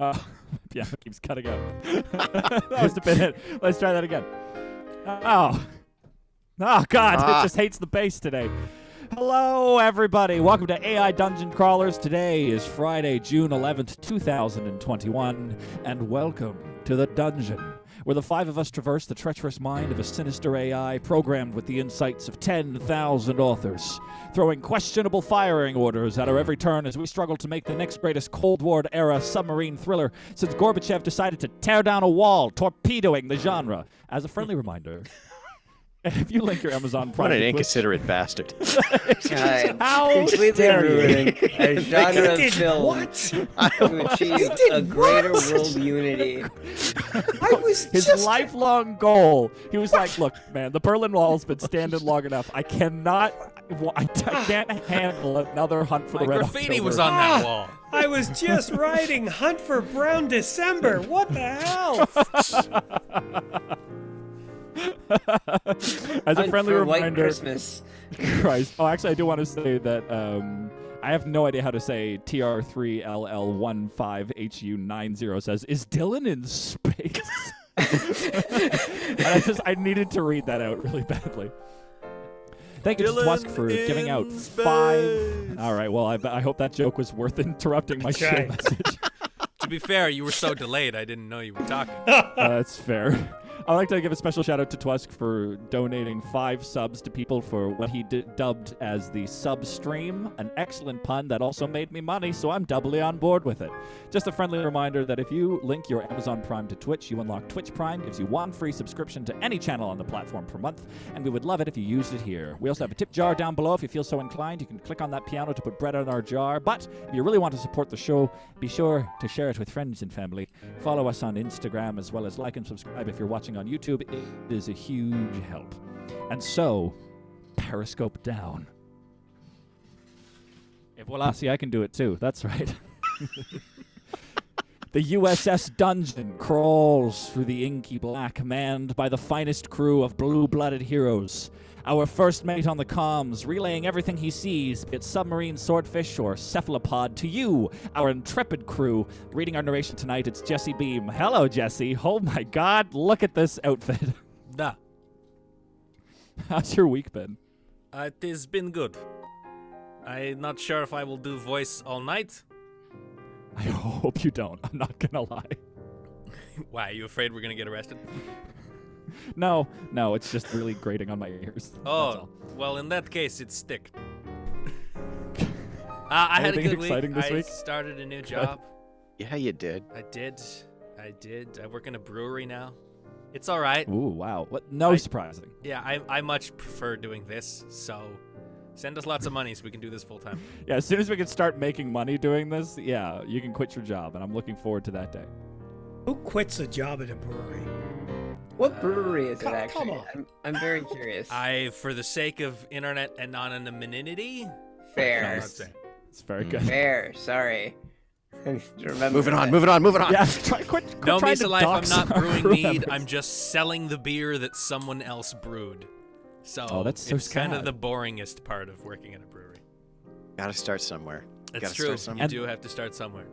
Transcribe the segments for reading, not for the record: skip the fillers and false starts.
Yeah, it keeps cutting out. That was a bit. Let's try that again. Oh. Oh, God, it just hates the bass today. Hello, everybody. Welcome to AI Dungeon Crawlers. Today is Friday, June 11th, 2021, and welcome to the dungeon, where the five of us traverse the treacherous mind of a sinister AI programmed with the insights of 10,000 authors, throwing questionable firing orders at our every turn as we struggle to make the next greatest Cold War-era submarine thriller since Gorbachev decided to tear down a wall, torpedoing the genre. As a friendly reminder, if you link your Amazon Prime, what an inconsiderate bastard! How completely dare you? ruining a genre of film What? to achieve a greater world unity. I was His just lifelong goal. He was like, "Look, man, the Berlin Wall's been standing long enough. I can't handle another hunt for the Red graffiti October." was on that wall. I was just writing Hunt for Brown December. What the hell? As a Hunt friendly for White reminder, Christmas. Christ. Oh, actually, I do want to say that I have no idea how to say TR3LL15HU90 says, "Is Dylan in space?" And I needed to read that out really badly. Thank you to Tusk for giving out space. 5. All right, well, I hope that joke was worth interrupting my show Okay. message. To be fair, you were so delayed, I didn't know you were talking. That's fair. I'd like to give a special shout out to Tusk for donating 5 subs to people for what he dubbed as the sub stream, an excellent pun that also made me money, so I'm doubly on board with it. Just a friendly reminder that if you link your Amazon Prime to Twitch, you unlock Twitch Prime, gives you 1 free subscription to any channel on the platform per month, and we would love it if you used it here. We also have a tip jar down below if you feel so inclined. You can click on that piano to put bread in our jar, but if you really want to support the show, be sure to share it with friends and family. Follow us on Instagram as well as like and subscribe if you're watching on YouTube. It is a huge help. And so, Periscope down. Et voila, see, I can do it too. That's right. The USS Dungeon crawls through the inky black, manned by the finest crew of blue-blooded heroes. Our first mate on the comms, relaying everything he sees, be it submarine, swordfish, or cephalopod, to you, our intrepid crew. Reading our narration tonight, it's Jesse Beam. Hello, Jesse. Oh my God, look at this outfit. Nah, How's your week been? it has been good. I'm not sure if I will do voice all night. I hope you don't. I'm not gonna lie. Why, are you afraid we're gonna get arrested? No, it's just really grating on my ears. That's Oh, all. well, in that case, it's stick. I had a Anything good exciting week. this I week? started a new job. Yeah, you did. I did. I work in a brewery now. It's all right. Ooh, wow. What? No surprising. Yeah, I much prefer doing this, so send us lots of money so we can do this full time. Yeah, as soon as we can start making money doing this, yeah, you can quit your job, and I'm looking forward to that day. Who quits a job at a brewery? What brewery is it Come actually? on. I'm very curious. For the sake of internet anonymity, Fair. I'd say. It's very good. Fair. Sorry. Remember Moving on, that. moving on. Yeah, quit No, trying Mesa to Life, I'm dox not our brewing crew mead. members. I'm just selling the beer that someone else brewed. So, Oh, that's so it's kind of sad. the boringest part of working at a brewery. Gotta start somewhere. It's Gotta true. start You somewhere. do have to start somewhere.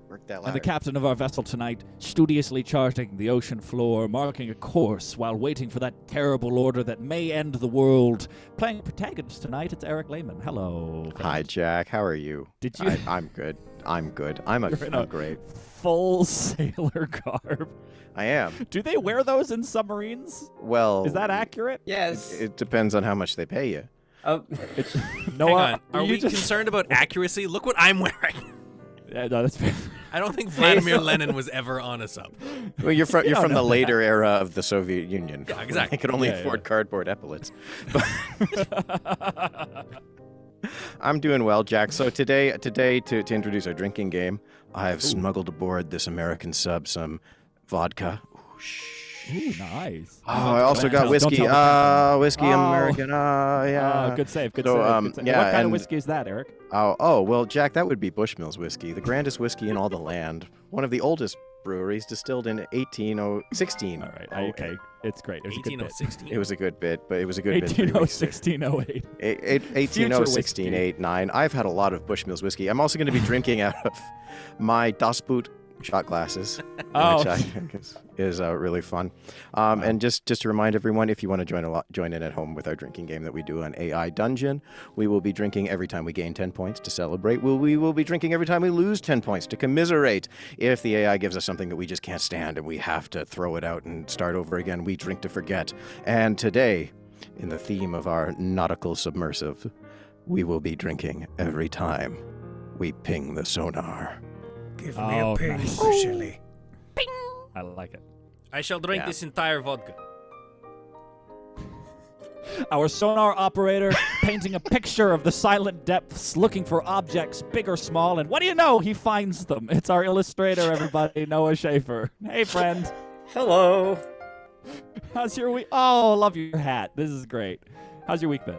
Work that And ladder. the captain of our vessel tonight, studiously charting the ocean floor, marking a course while waiting for that terrible order that may end the world. Playing protagonist tonight, it's Eric Lehman. Hello. Hi, Jack. How are you? Did you- I'm good. I'm You're in I'm a great. full sailor garb. I am. Do they wear those in submarines? Well, Is that accurate? Yes. It depends on how much they pay you. Oh, No, Hang on. Are you we concerned about accuracy? Look what I'm wearing. Yeah, no, that's fair. I don't think Vladimir Lenin was ever on a sub. Well, you're from don't the know later era of the Soviet Union. Yeah, exactly. They could only Yeah, afford yeah. cardboard epaulets. But I'm doing well, Jack. So today to introduce our drinking game, I've smuggled aboard this American sub some vodka. Ooh, shh. Ooh, nice. Oh, I also got Don't whiskey. tell the captain. Whiskey Oh. American. Yeah. Good save. Good So, save. Good save. yeah, What kind of and- whiskey is that, Eric? Oh, well, Jack, that would be Bushmills whiskey, the grandest whiskey in all the land. One of the oldest breweries, distilled in 1816. All right. Okay. It's great. It was a good bit. 1816. It was a good bit, but it was a good bit. 1608. 1816, 8, 9. I've had a lot of Bushmills whiskey. I'm also going to be drinking out of my Das Boot shot glasses, Oh. which I think is really fun. And just to remind everyone, if you want to join in at home with our drinking game that we do on AI Dungeon, we will be drinking every time we gain 10 points to celebrate. We will be drinking every time we lose 10 points to commiserate. If the AI gives us something that we just can't stand and we have to throw it out and start over again, we drink to forget. And today, in the theme of our nautical submersive, we will be drinking every time we ping the sonar. Give me a ping, nice. Shilly. I like it. I shall drink Yeah. this entire vodka. Our sonar operator painting a picture of the silent depths, looking for objects big or small, and what do you know? He finds them. It's our illustrator, everybody, Noah Schaefer. Hey, friend. Hello. How's your week? Oh, I love your hat. This is great. How's your week been?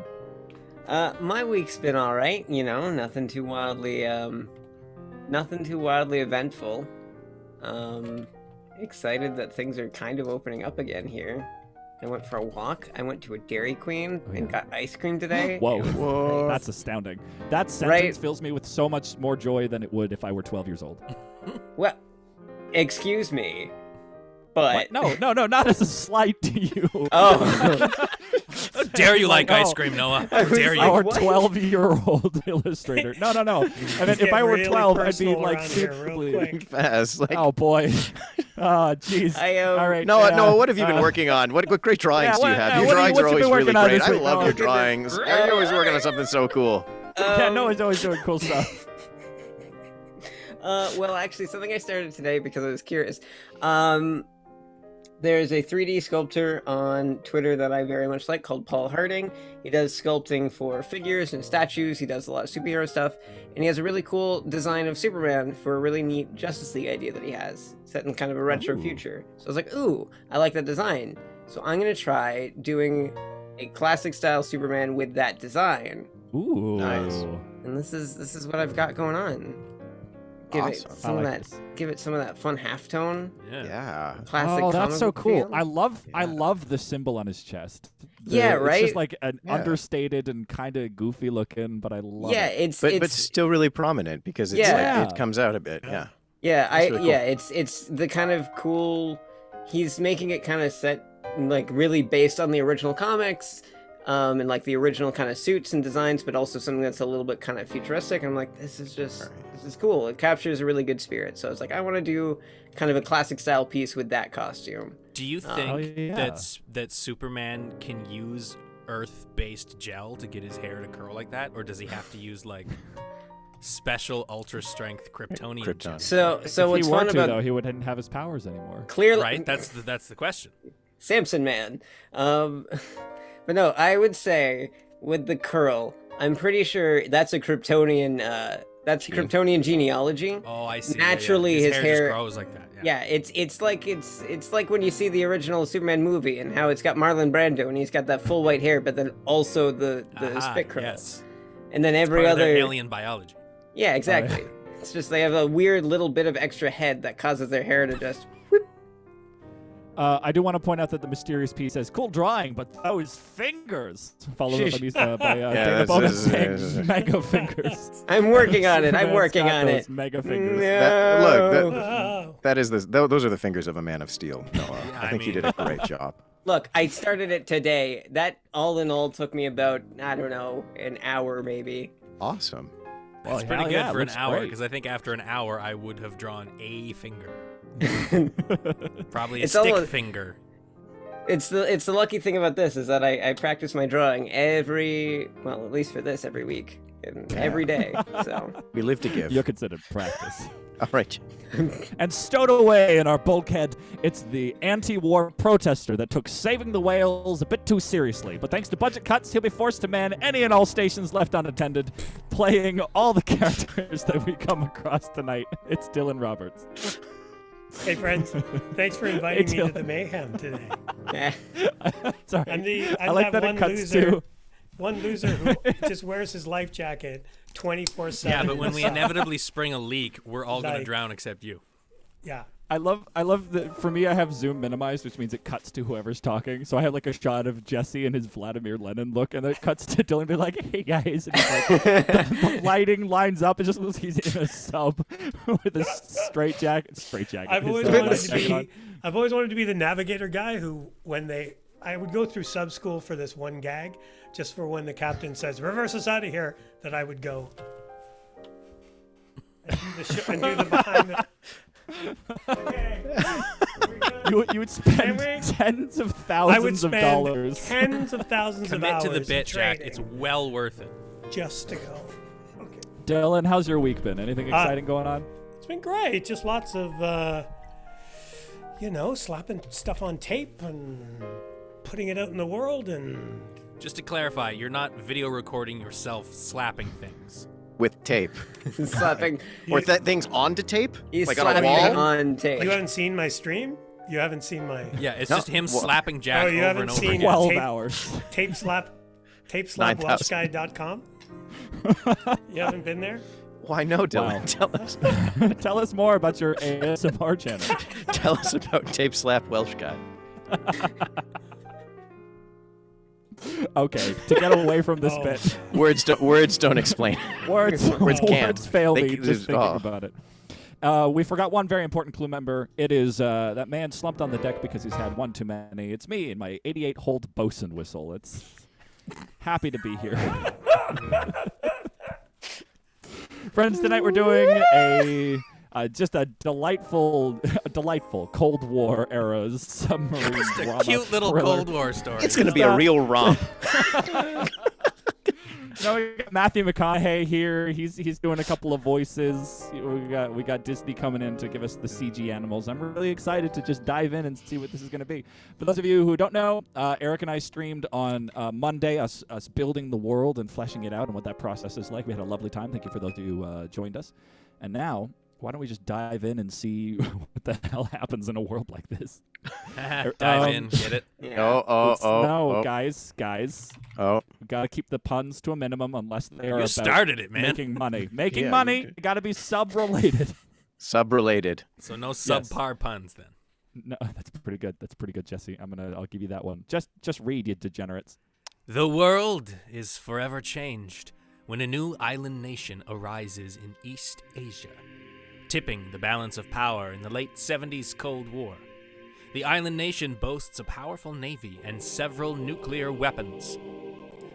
My week's been all right. You know, nothing too wildly eventful. Excited that things are kind of opening up again here. I went for a walk. I went to a Dairy Queen and got ice cream today. Whoa. It was Whoa. nice. That's astounding. That sentence Right. fills me with so much more joy than it would if I were 12 years old. Well, excuse me, but What? No, not as a slight to you. oh, How dare you like ice oh. cream, Noah? I How was dare you? like, Our what? 12-year-old illustrator. No. I mean, if Get I were really 12, I'd be personal like around here real super. quick. Fast. Like, Oh boy. Oh jeez. All right. Noah, what have you been working on? What great drawings do you what- have? yeah, Your what drawings are you always been really working on great. this I week? love Oh, your goodness. drawings. You're always working on something so cool. Yeah, Noah's always doing cool stuff. Well, actually, something I started today because I was curious. There's a 3D sculptor on Twitter that I very much like called Paul Harding. He does sculpting for figures and statues. He does a lot of superhero stuff. And he has a really cool design of Superman for a really neat Justice League idea that he has, set in kind of a retro future. So I was like, ooh, I like that design. So I'm going to try doing a classic style Superman with that design. Ooh. Nice. And this is what I've got going on. Give Awesome. it some I of like that. this. Give it some of that fun halftone. Yeah. Classic. Oh, that's comic so book cool. feel. I love Yeah. the symbol on his chest. Yeah, It's right? just like an Yeah. understated and kind of goofy looking, but I love Yeah, it. it's But still really prominent because it's Yeah. like, it comes out a bit. Yeah. yeah, that's really yeah, it's the kind of cool. He's making it kind of set like really based on the original comics, and like the original kind of suits and designs, but also something that's a little bit kind of futuristic. I'm like, this is cool. It captures a really good spirit. So I was like, I want to do kind of a classic style piece with that costume. Do you Oh, think yeah. that Superman can use Earth-based gel to get his hair to curl like that, or does he have to use like special ultra-strength Kryptonian Krypton. gel? So If what's he were fun to, about though, he wouldn't have his powers anymore. clearly Right? That's the question. Samson Man. But no, I would say with the curl, I'm pretty sure that's a Kryptonian. That's Kryptonian genealogy. Oh, I see. Naturally, his his hair hair- just grows like that. Yeah, it's like when you see the original Superman movie and how it's got Marlon Brando and he's got that full white hair, but then also the Aha, spit curl. yes. And then It's every part of their other alien biology. yeah, exactly. It's just they have a weird little bit of extra head that causes their hair to just. I do want to point out that the mysterious piece says, "Cool drawing, but those fingers." Followed up by Dana that's- Bonus that's- saying, "Mega fingers." I'm working on it. I'm Superman's working got on those it. Mega fingers. Look, Oh. that is those are the fingers of a man of steel, Noah. I think you mean- did a great job. Look, I started it today. That all in all took me about, I don't know, an hour maybe. Awesome. Well, It's pretty hell good yeah, for an looks hour, great. because I think after an hour I would have drawn a finger. Probably a It's stick almost- finger. It's the lucky thing about this is that I practice my drawing at least for this, every week and every day. So We live to give. You're considered practice. All right. And stowed away in our bulkhead, it's the anti-war protester that took saving the whales a bit too seriously. But thanks to budget cuts, he'll be forced to man any and all stations left unattended, playing all the characters that we come across tonight. It's Dylan Roberts. Hey, friends. Thanks for inviting me to Dylan. the mayhem today. eh. Sorry. I I like have that it one cuts loser. to... One loser who just wears his life jacket 24/7. Yeah, but when we inevitably spring a leak, we're all going to Like- drown except you. Yeah. I love that. For me, I have zoom minimized, which means it cuts to whoever's talking. So I have like a shot of Jesse and his Vladimir Lenin look, and then it cuts to Dylan be like, "Hey guys," and he's like, the lighting lines up. It just looks he's in a sub with a straight jacket. I've always wanted to be the navigator guy who, I would go through sub school for this one gag, just for when the captain says "reverse us out of here," that I would go and do the behind the. Okay. You would spend tens of thousands of dollars. Tens of thousands of hours. Commit to the bit, Jack. trading It's well worth it. just to go. Okay. Dylan, how's your week been? Anything exciting going on? It's been great. Just lots of, slapping stuff on tape and putting it out in the world. And Just to clarify, you're not video recording yourself slapping things. With tape. Slapping. Or things onto tape? He's Like on a slapping wall? on tape. you haven't seen my stream? You haven't seen my Yeah, it's No, just him well- slapping Jack Oh, you over haven't and over seen again. 12 tape- hours. tapeslapwelshguy.com? You haven't been there? Why no, Dylan? Wow. Tell us. Tell us more about your ASMR channel. Tell us about Tape Slap Welsh Guy. Okay, to get away from this Oh. bit. Words don't explain. Words can't. fail They- me just thinking oh. about it. We forgot one very important clue member. It is that man slumped on the deck because he's had one too many. It's me and my 88-hold bosun whistle. It's happy to be here. Friends, tonight we're doing just a delightful Cold War era submarine Just a drama cute little thriller. Cold War story. It's going to be a real romp. No, we got Matthew McConaughey here. He's doing a couple of voices. We got Disney coming in to give us the CG animals. I'm really excited to just dive in and see what this is going to be. For those of you who don't know, Eric and I streamed on Monday us building the world and fleshing it out and what that process is like. We had a lovely time. Thank you for those who joined us. And now, why don't we just dive in and see what the hell happens in a world like this? Dive in, get it? No, guys. Oh. We gotta keep the puns to a minimum unless they are You about started it, man. making money. Making Yeah, money. you did. It gotta be sub-related. Sub-related. So no subpar puns then. No, that's pretty good. That's pretty good, Jesse. I'll give you that one. Just read, you degenerates. The world is forever changed when a new island nation arises in East Asia, tipping the balance of power in the late 70s Cold War. The island nation boasts a powerful navy and several nuclear weapons.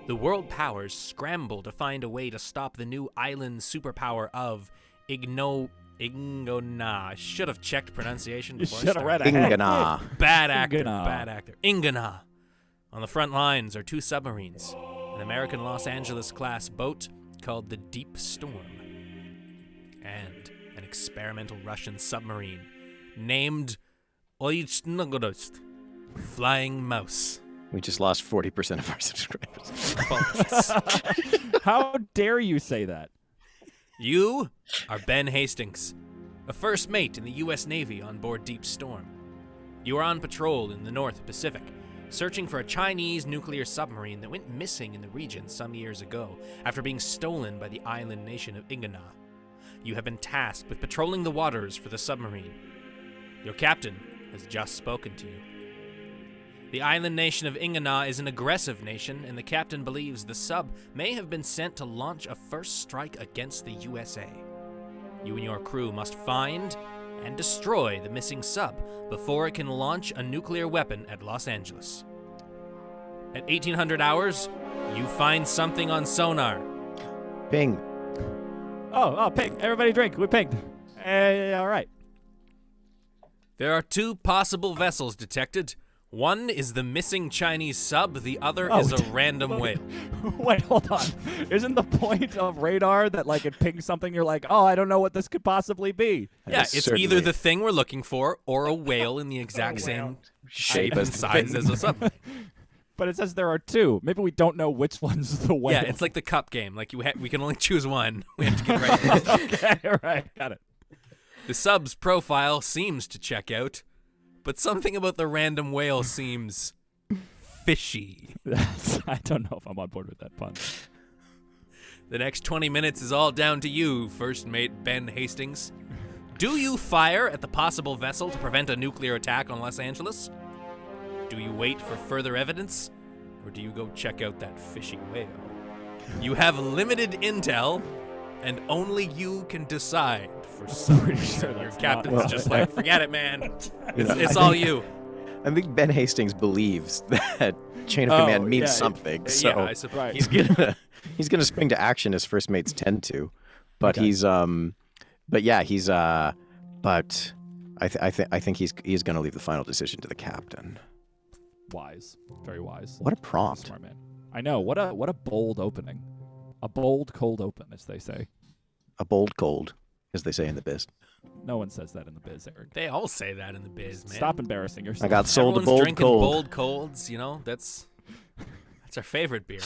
The world powers scramble to find a way to stop the new island superpower of Ingonaw. I should have checked pronunciation You before I should have read started. ahead. Ingonaw. Bad actor, Ingonaw. bad actor. Ingonaw. On the front lines are two submarines, an American Los Angeles-class boat called the Deep Storm, and an experimental Russian submarine named Oichnogorost, Flying Mouse. We just lost 40% of our subscribers. Apologies. How dare you say that? You are Ben Hastings, a first mate in the U.S. Navy on board Deep Storm. You are on patrol in the North Pacific, searching for a Chinese nuclear submarine that went missing in the region some years ago after being stolen by the island nation of Ingonaw. You have been tasked with patrolling the waters for the submarine. Your captain has just spoken to you. The island nation of Ingonaw is an aggressive nation, and the captain believes the sub may have been sent to launch a first strike against the USA. You and your crew must find and destroy the missing sub before it can launch a nuclear weapon at Los Angeles. At 1800 hours, you find something on sonar. Ping. Oh, ping. Everybody drink. We pinged. All right. There are two possible vessels detected. One is the missing Chinese sub, the other is a random whale. Wait, hold on. Isn't the point of radar that like it pings something? You're like, oh, I don't know what this could possibly be. Yeah, is it's certainly- either the thing we're looking for or a whale in the exact same shape and as the size thing. as a sub. But it says there are two. Maybe we don't know which one's the whale. Yeah, it's like the cup game. Like we can only choose one. We have to get right. Okay, all right, got it. The sub's profile seems to check out, but something about the random whale seems fishy. I don't know if I'm on board with that pun. The next 20 minutes is all down to you, first mate Ben Hastings. Do you fire at the possible vessel to prevent a nuclear attack on Los Angeles? Do you wait for further evidence? Or do you go check out that fishy whale? You have limited intel, and only you can decide. For some reason, your captain's just like, forget it, man. It's all you. I think Ben Hastings believes that chain of command means something. So yeah, I suppose. he's gonna spring to action as first mates tend to, but he's I think he's gonna leave the final decision to the captain. Wise, very wise. What a prompt! Smart man. I know. What a bold opening. A bold cold open, as they say. A bold cold, as they say in the biz. No one says that in the biz, Eric. They all say that in the biz, man. Stop embarrassing yourself. I got sold Everyone's a bold drinking cold. bold colds, you know? That's our favorite beer.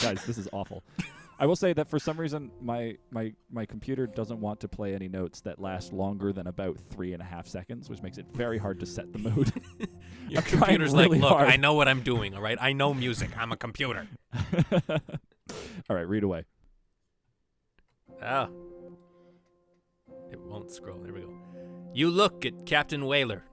Guys, this is awful. I will say that for some reason, my computer doesn't want to play any notes that last longer than about 3.5 seconds, which makes it very hard to set the mood. Your I'm trying computer's really like, look, hard. I know what I'm doing, all right? I know music. I'm a computer. All right, read away. Oh. It won't scroll. There we go. You look at Captain Whaler.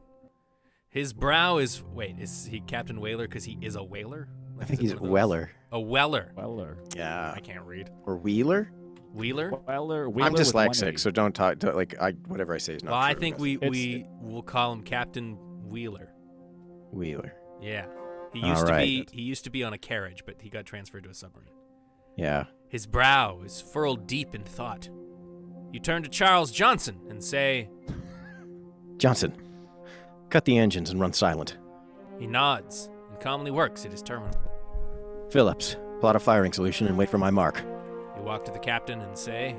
His brow is... Wait, is he Captain Whaler because he is a whaler? I Like, think is it he's one of those? Weller. A Weller. Weller. Yeah. I can't read. Or Wheeler? Wheeler? Wheeler I'm with one dyslexic, E. so don't talk. Whatever I say is not Well, true. I think we It's- will call him Captain Wheeler. Wheeler. Yeah. He All used to right. be he used to be on a carriage, but he got transferred to a submarine. Yeah. His brow is furrowed deep in thought. You turn to Charles Johnson and say, Johnson, cut the engines and run silent. he nods and calmly works at his terminal. Phillips, plot a firing solution and wait for my mark. You walk to the captain and say,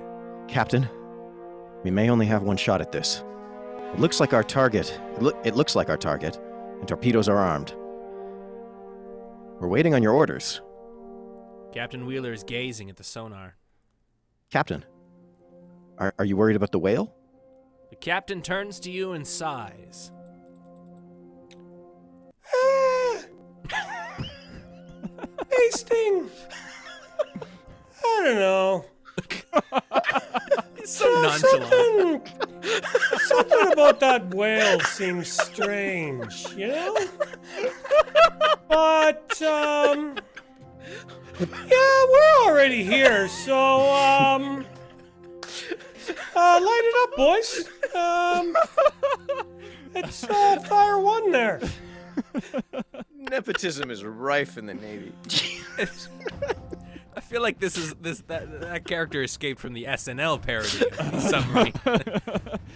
Captain, we may only have one shot at this. It looks like our target. It looks like our target, and torpedoes are armed. We're waiting on your orders. Captain Wheeler is gazing at the sonar. Captain, are you worried about the whale? The captain turns to you and sighs. Hastings. I don't know. He's so nonchalant. Something about that whale seems strange, you know? But, yeah, we're already here, so, light it up, boys. It's, fire one there. Nepotism is rife in the Navy. I feel like that character escaped from the SNL parody of Submarine.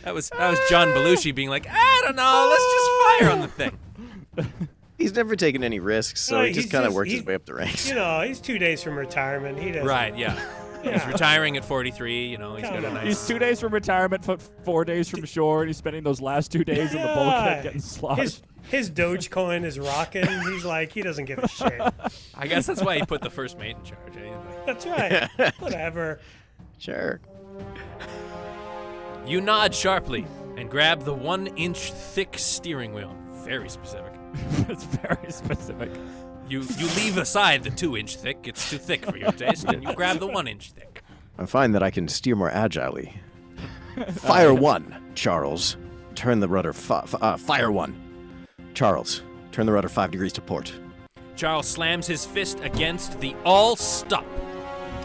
that was John Belushi being like, I don't know, let's just fire on the thing. He's never taken any risks, so No, he just he's kind of just- worked his he- way up the ranks. You know, he's 2 days from retirement. He doesn't. Right, yeah. He's Yeah. retiring at 43, you know, he's got a Come on. He's nice... 2 days from retirement, 4 days from shore, and he's spending those last 2 days in the bulkhead getting sloshed. His Dogecoin is rocking. He's like, he doesn't give a shit. I guess that's why he put the first mate in charge. Eh? That's right. Whatever. Sure. You nod sharply and grab the 1-inch thick steering wheel. Very specific. It's very specific. You leave aside the 2-inch thick. It's too thick for your taste, and you grab the 1-inch thick. I find that I can steer more agilely. Fire one, Charles. Turn the rudder. Fire one. Charles, turn the rudder 5 degrees to port. Charles slams his fist against the all stop.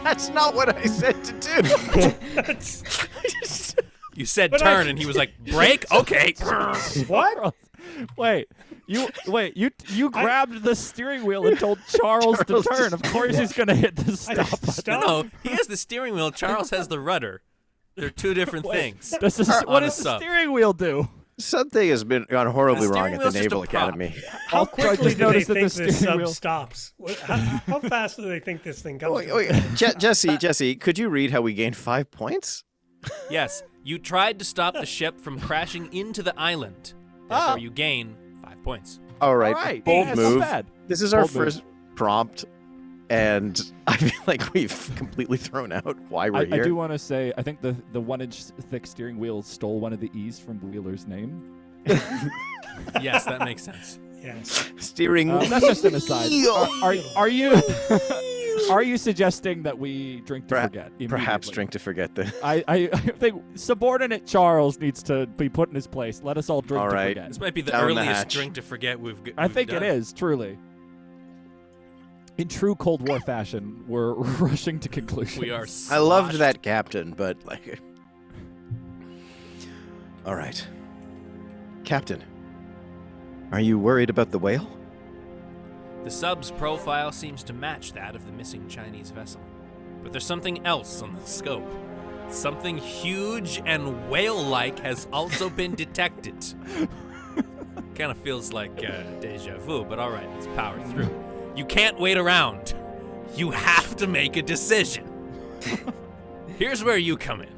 That's not what I said to do. You said But turn, and he was like, brake? Okay. What? Wait, you grabbed the steering wheel and told Charles to turn. Of course he's gonna hit the stop button. Stop. No, he has the steering wheel. Charles has the rudder. They're two different things. What On a does the sub. steering wheel do? Something has gone horribly The wrong steering at the wheel's just a Naval prop. Academy. How quickly just do they noticed that think the this steering sub wheel- stops? How fast do they think this thing comes? Wait, Jesse, could you read how we gained 5 points? Yes, you tried to stop the ship from crashing into the island. Therefore, you gain 5 points. All right, All right, bold that's not move. bad. This is our Bold move. first prompt, and I feel like we've completely thrown out why we're I here. do want to say, I think the 1-inch thick steering wheel stole one of the E's from Wheeler's name. Yes, that makes sense. Yes. Steering That's just an aside. Are you Are you suggesting that we drink to forget? Perhaps immediately? drink to forget the. I think subordinate Charles needs to be put in his place. Let us all drink All to right. forget. This might be the Down the earliest hatch. drink to forget we've I think done. it is, truly. In true Cold War fashion, we're rushing to conclusions. We are I loved sloshed. that captain, but like. All right, Captain. Are you worried about the whale? The sub's profile seems to match that of the missing Chinese vessel. But there's something else on the scope. Something huge and whale-like has also been detected. Kind of feels like deja vu, but all right, let's power through. You can't wait around. You have to make a decision. Here's where you come in.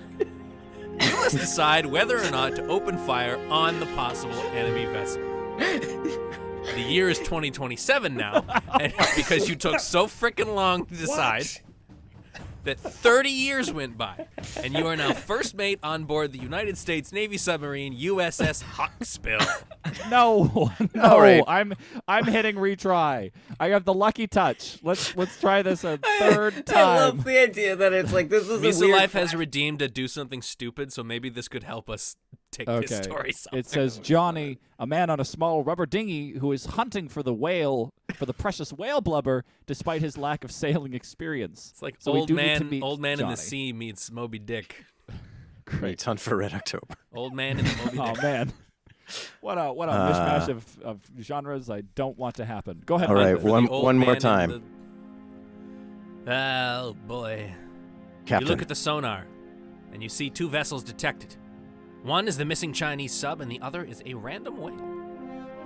You must decide whether or not to open fire on the possible enemy vessel. The year is 2027 now, and because you took so freaking long to decide that 30 years went by, and you are now first mate on board the United States Navy submarine USS Hawkspill. No, no, All right. I'm hitting retry. I have the lucky touch. Let's try this a third time. I love the idea that it's like this is a Misa weird Life has redeemed a do something stupid, so maybe this could help us take this Okay. story somewhere. It says Johnny, a man on a small rubber dinghy who is hunting for the precious whale blubber, despite his lack of sailing experience. It's like So we old do need to man, meet old man in Johnny. the sea meets Moby Dick. Great hunt for Red October. Old man in the Moby Oh Dick. man, what a mishmash of genres I don't want to happen. Go ahead. All right, Mike. The one old more man in time. Oh boy. Captain. You look at the sonar, and you see two vessels detected. One is the missing Chinese sub, and the other is a random whale.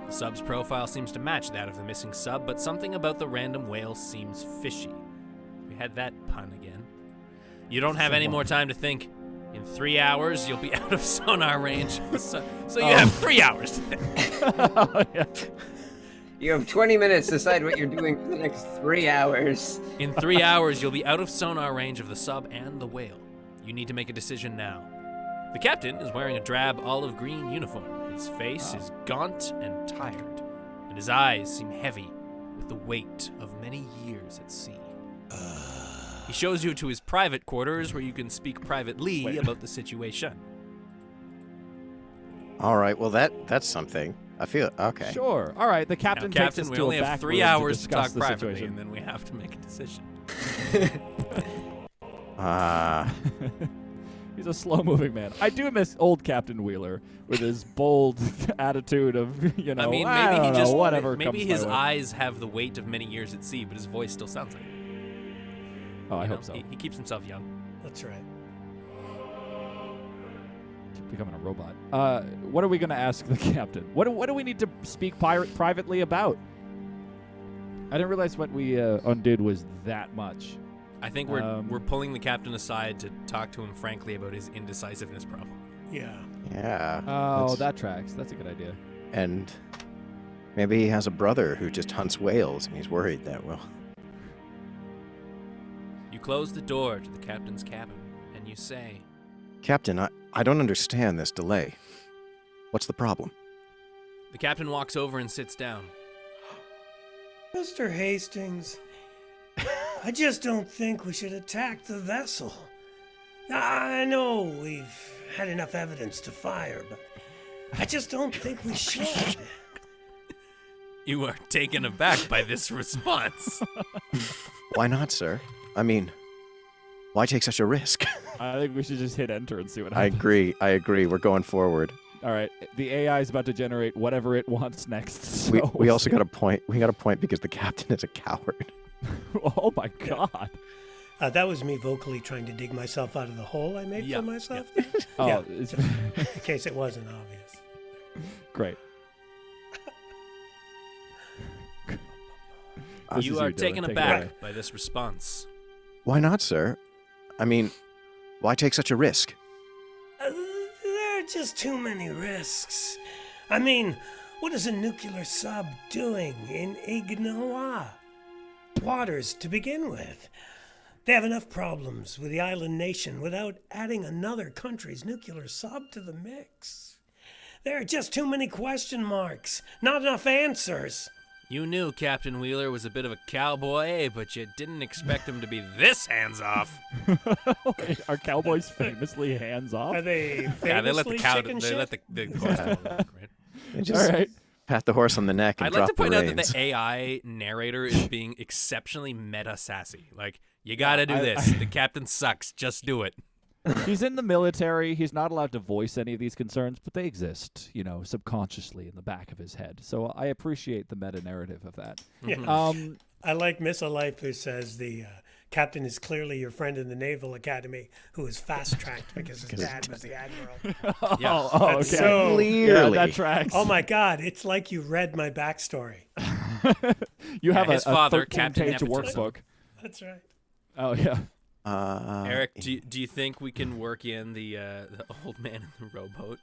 The sub's profile seems to match that of the missing sub, but something about the random whale seems fishy. We had that pun again. You don't have any more time to think. In 3 hours, you'll be out of sonar range. So you have 3 hours to think. Oh, yeah. You have 20 minutes to decide what you're doing for the next 3 hours. In 3 hours, you'll be out of sonar range of the sub and the whale. You need to make a decision now. The captain is wearing a drab olive green uniform. His face is gaunt and tired, and his eyes seem heavy with the weight of many years at sea. He shows you to his private quarters where you can speak privately about the situation. All right, well that's something. I feel okay. Sure. All right. The Now, captain takes Captain, us we to only a have back 3 room hours to discuss talk the privately, situation. and then we have to make a decision. He's a slow-moving man. I do miss old Captain Wheeler with his bold attitude of, you know, I mean, I maybe don't he just know, whatever maybe comes his my way. eyes have the weight of many years at sea, but his voice still sounds like it. Oh, I You know, hope so. He keeps himself young. That's right. Keep becoming a robot. What are we going to ask the captain? What do we need to speak privately about? I didn't realize what we undid was that much. I think we're pulling the captain aside to talk to him frankly about his indecisiveness problem. Yeah. Yeah. Oh, that's- that tracks. That's a good idea. And maybe he has a brother who just hunts whales, and he's worried that You close the door to the captain's cabin, and you say, Captain, I don't understand this delay. What's the problem? the captain walks over and sits down. Mr. Hastings, I just don't think we should attack the vessel. I know we've had enough evidence to fire, but I just don't think we should. You are taken aback by this response. Why not, sir? I mean, why take such a risk? I think we should just hit enter and see what I happens. agree. We're going forward. All right. The AI is about to generate whatever it wants next. So We also got a point. We got a point because the captain is a coward. Oh my god. That was me vocally trying to dig myself out of the hole I made Yeah, for myself. Oh, Yeah, it's just in case it wasn't obvious. great. This You is are Dylan. taken Take it aback away. by this response. Why not, sir? I mean, why take such a risk? There are just too many risks. I mean, what is a nuclear sub doing in Ingonaw waters to begin with? They have enough problems with the island nation without adding another country's nuclear sub to the mix. There are just too many question marks, not enough answers. You knew Captain Wheeler was a bit of a cowboy, but you didn't expect him to be this hands-off. Are cowboys famously hands-off? Are they famously Yeah, they let the cow. chicken They shit? let the horse do the work, right? And just All right. pat the horse on the neck and I'd like drop to point the out reins. that the AI narrator is being exceptionally meta sassy. Like, you gotta do this. The captain sucks. Just do it. He's in the military. He's not allowed to voice any of these concerns, but they exist, subconsciously in the back of his head. So I appreciate the meta narrative of that. Yeah. I like Miss Alife, who says the captain is clearly your friend in the Naval Academy who was fast-tracked because his dad was the admiral. Yeah. Okay. So- Clearly. Yeah, that tracks. Oh my God, it's like you read my backstory. You have his a father, Captain 13-page Nepotism. workbook. That's right. Oh, yeah. Eric, do you think we can work in the old man in the rowboat?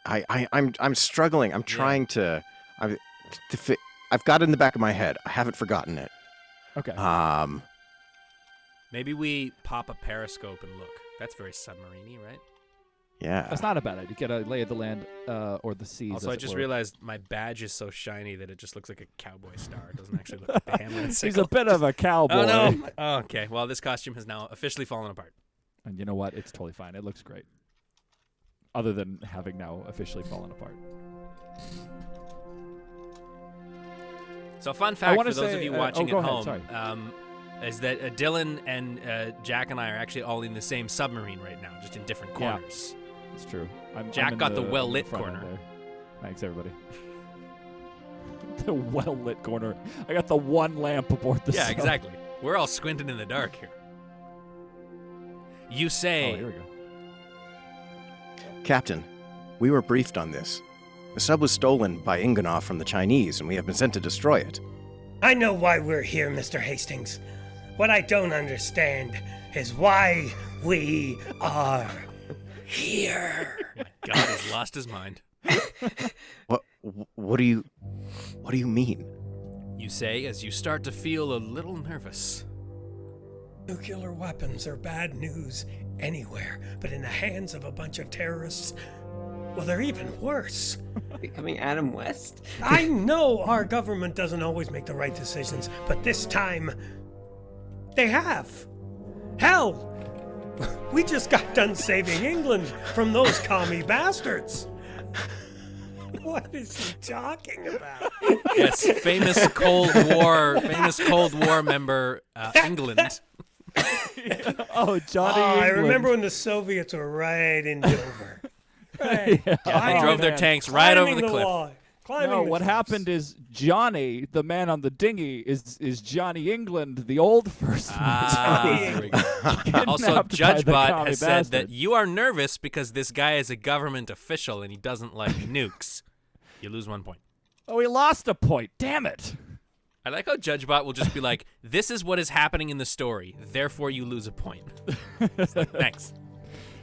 I'm struggling. I'm trying to. I've got it in the back of my head. I haven't forgotten it. Okay. Maybe we pop a periscope and look. That's very submarine-y, right? Yeah. That's not a bad idea. Get a lay of the land or the seas. Also, as I it just were. realized my badge is so shiny that it just looks like a cowboy star. It doesn't actually look like the hammer. He's a bit of a cowboy. Oh, no. Oh, okay. Well, this costume has now officially fallen apart. And you know what? It's totally fine. It looks great. Other than having now officially fallen apart. So, fun fact wanna for those say- of you oh, watching go at ahead, home is that Dylan and Jack and I are actually all in the same submarine right now, just in different Yeah. corners. It's true. Jack in got the I'm in well-lit front end corner. there. Thanks, everybody. The well-lit corner. I got the one lamp aboard the Yeah, sub. exactly. We're all squinting in the dark here. You Oh, say, here we go. Captain, we were briefed on this. The sub was stolen by Ingonaw from the Chinese, and we have been sent to destroy it. I know why we're here, Mr. Hastings. What I don't understand is why we are here. God has lost his mind. What do you mean? You say as you start to feel a little nervous. Nuclear weapons are bad news anywhere, but in the hands of a bunch of terrorists, well, they're even worse. Becoming Adam West? I know our government doesn't always make the right decisions, but this time, they have. Hell, we just got done saving England from those commie bastards. What is he talking about? Yes, famous Cold War member, England. Oh, Johnny I England. remember when the Soviets were right in Dover. Right. They Climbing drove their man. tanks right over the climbing cliff. wall, climbing No, the what cliffs. happened is Johnny, the man on the dinghy, is Johnny England, the old first Ah, mate. there we go. Kidnapped Also, by JudgeBot the has commie said that bastard. you are nervous because this guy is a government official and he doesn't like nukes. You lose 1 point. Oh, he lost a point. Damn it. I like how JudgeBot will just be like, this is what is happening in the story, therefore you lose a point. It's like, thanks.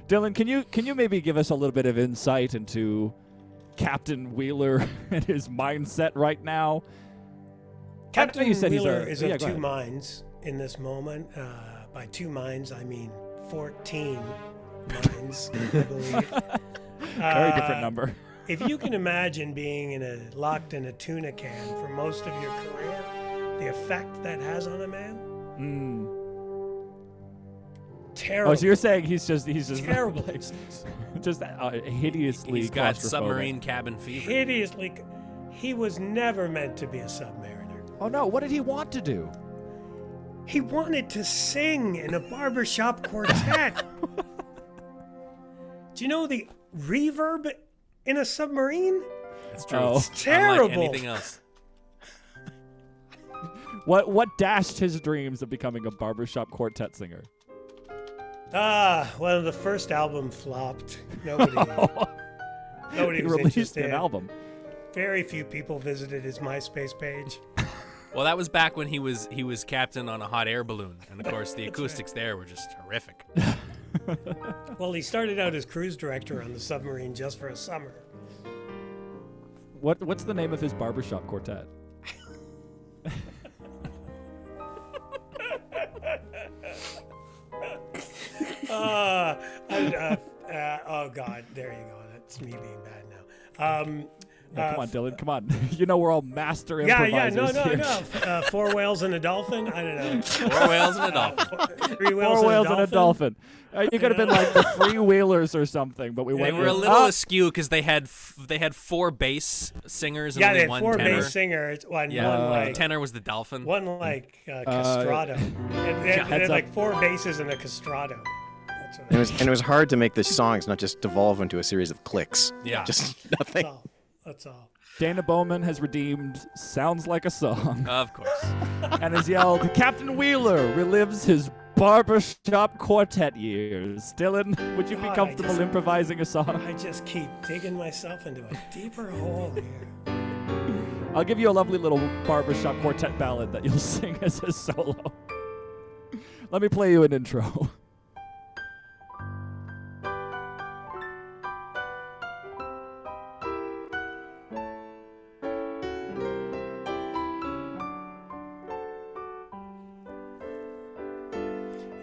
Dylan, can you maybe give us a little bit of insight into Captain Wheeler and his mindset right now? Captain you said he's Wheeler a- is yeah, of go two ahead. minds in this moment. By two minds, I mean 14 minds, I believe. Very different number. If you can imagine being locked in a tuna can for most of your career, the effect that has on a man, terrible. Oh, so you're saying he's just terrible like, instincts. just hideously He's got claustrophobic. submarine cabin fever. Hideously. He was never meant to be a submariner. Oh no, what did he want to do? He wanted to sing in a barbershop quartet. Do you know the reverb in a submarine? That's true. Oh. It's Terrible. unlike anything else. What dashed his dreams of becoming a barbershop quartet singer? Well, the first album flopped. Nobody He was released interested. an album. Very few people visited his MySpace page. Well, that was back when he was captain on a hot air balloon, and of course the acoustics there were just horrific. Well, he started out as cruise director on the submarine just for a summer. What's the name of his barbershop quartet? Oh God, there you go. That's me being bad now. Come on, Dylan. Come on. You know we're all master Yeah, improvisers no. here. 4 whales and a dolphin? I don't know. 4 whales and a dolphin. 3 whales, Four whales and a dolphin. You could have been like the freewheelers or something, but we They went were a with- little askew because they had 4 bass singers and Yeah, only they had one 4 tenor. bass singers. One The like tenor was the dolphin. castrato. They had heads like up. 4 basses and a castrato. That's what And it was hard to make the songs not just devolve into a series of clicks. Yeah. Just nothing. That's all. Dana Bowman has redeemed "Sounds Like a Song" Of course. and has yelled, "Captain Wheeler relives his barbershop quartet years." Dylan, would you be God, I comfortable just- improvising a song? I just keep digging myself into a deeper hole here. I'll give you a lovely little barbershop quartet ballad that you'll sing as a solo. Let me play you an intro.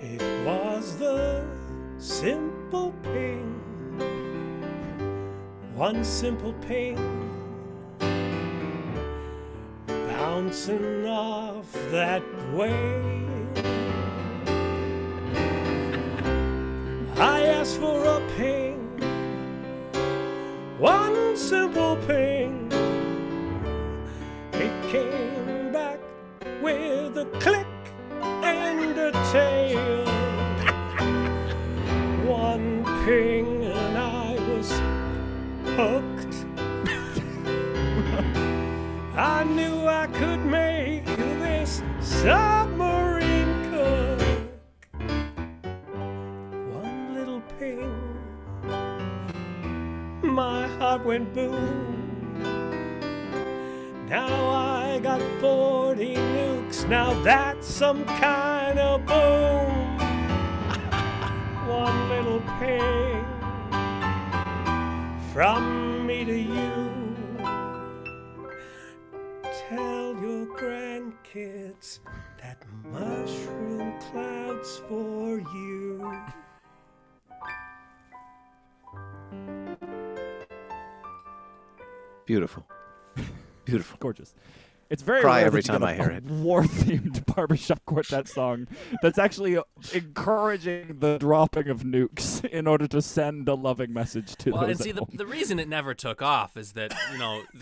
It was the simple ping. One simple ping. Bouncing off that wave. I asked for a ping. One simple ping. It came back with a click and a tail. One ping and I was hooked. I knew I could make this submarine cook. One little ping, my heart went boom. Now I got 40 nukes. Now that's some kind of boom. One little ping from me to you. Tell your grandkids that mushroom clouds for you. Beautiful. Beautiful. Gorgeous. It's very Cry rare every that you time get I hear it. war-themed barbershop quartet song that's actually encouraging the dropping of nukes in order to send a loving message to Well, those and see, at the, home. the reason it never took off is that, the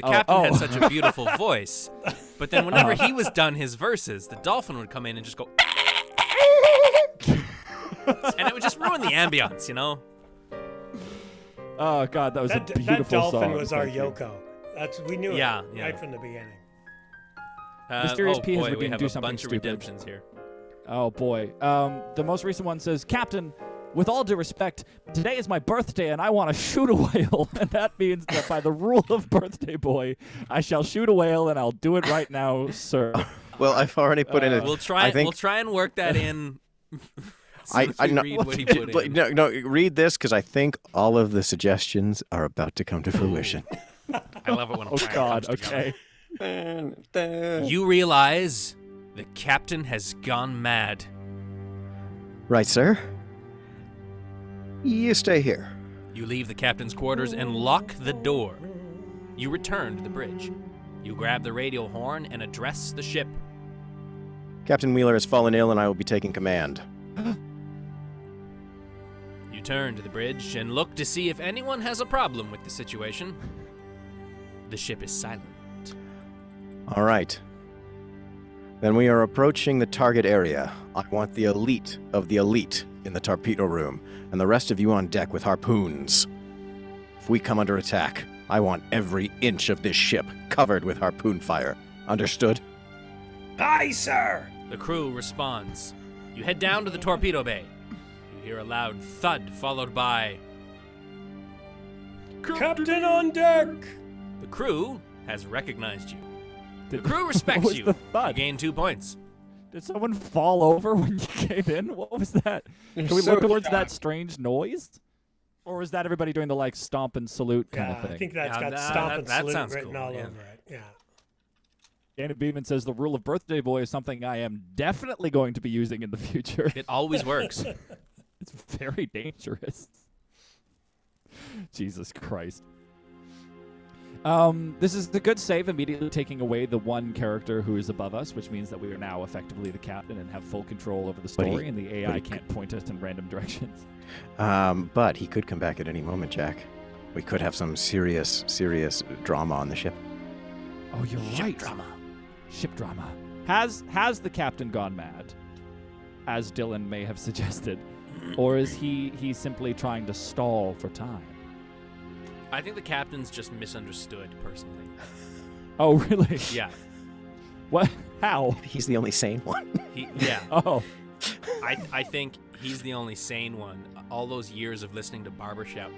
Oh, captain had oh. such a beautiful voice. But then whenever he was done his verses, the dolphin would come in and just go, and it would just ruin the ambience, Oh God, that was a beautiful That dolphin song. was our Thank you. Yoko. We knew Yeah, it yeah. right from the beginning. Mysterious oh P has boy, we redeemed have do a something bunch of stupid. redemptions here. Oh boy. The most recent one says, "Captain, with all due respect, today is my birthday and I want to shoot a whale." And that means that by the rule of Birthday Boy, I shall shoot a whale and I'll do it right now, sir. Well, I've already put in a. We'll try. I think We'll try and work that in. I know. know. Read what he put in. No, read this because I think all of the suggestions are about to come to fruition. I love it when a Oh plan God, comes together. okay. You realize the captain has gone mad. Right, sir? You stay here. You leave the captain's quarters and lock the door. You return to the bridge. You grab the radio horn and address the ship. Captain Wheeler has fallen ill and I will be taking command. You turn to the bridge and look to see if anyone has a problem with the situation. The ship is silent. All right. Then we are approaching the target area. I want the elite of the elite in the torpedo room, and the rest of you on deck with harpoons. If we come under attack, I want every inch of this ship covered with harpoon fire. Understood? Aye, sir. The crew responds. You head down to the torpedo bay. You hear a loud thud followed by... Captain on deck. The crew has recognized you. The Did- crew what respects was you. the You thud? gain 2 points. Did someone fall over when you came in? What was that? Can we look towards that strange noise? Or was that everybody doing the stomp and salute kind Yeah, of thing? I think that's Yeah, got that- stomp that- and that salute sounds written cool, all yeah. over it. Yeah. Dana Beeman says the rule of Birthday Boy is something I am definitely going to be using in the future. It always works. It's very dangerous. Jesus Christ. This is the good save, immediately taking away the one character who is above us, which means that we are now effectively the captain and have full control over the story, and the AI can't point us in random directions. But he could come back at any moment, Jack. We could have some serious drama on the ship. Oh, you're right. Ship drama. Has the captain gone mad, as Dylan may have suggested, or is he simply trying to stall for time? I think the captain's just misunderstood, personally. Oh, really? Yeah. What? How? He's the only sane one. Yeah. Oh. I think he's the only sane one. All those years of listening to Barbershop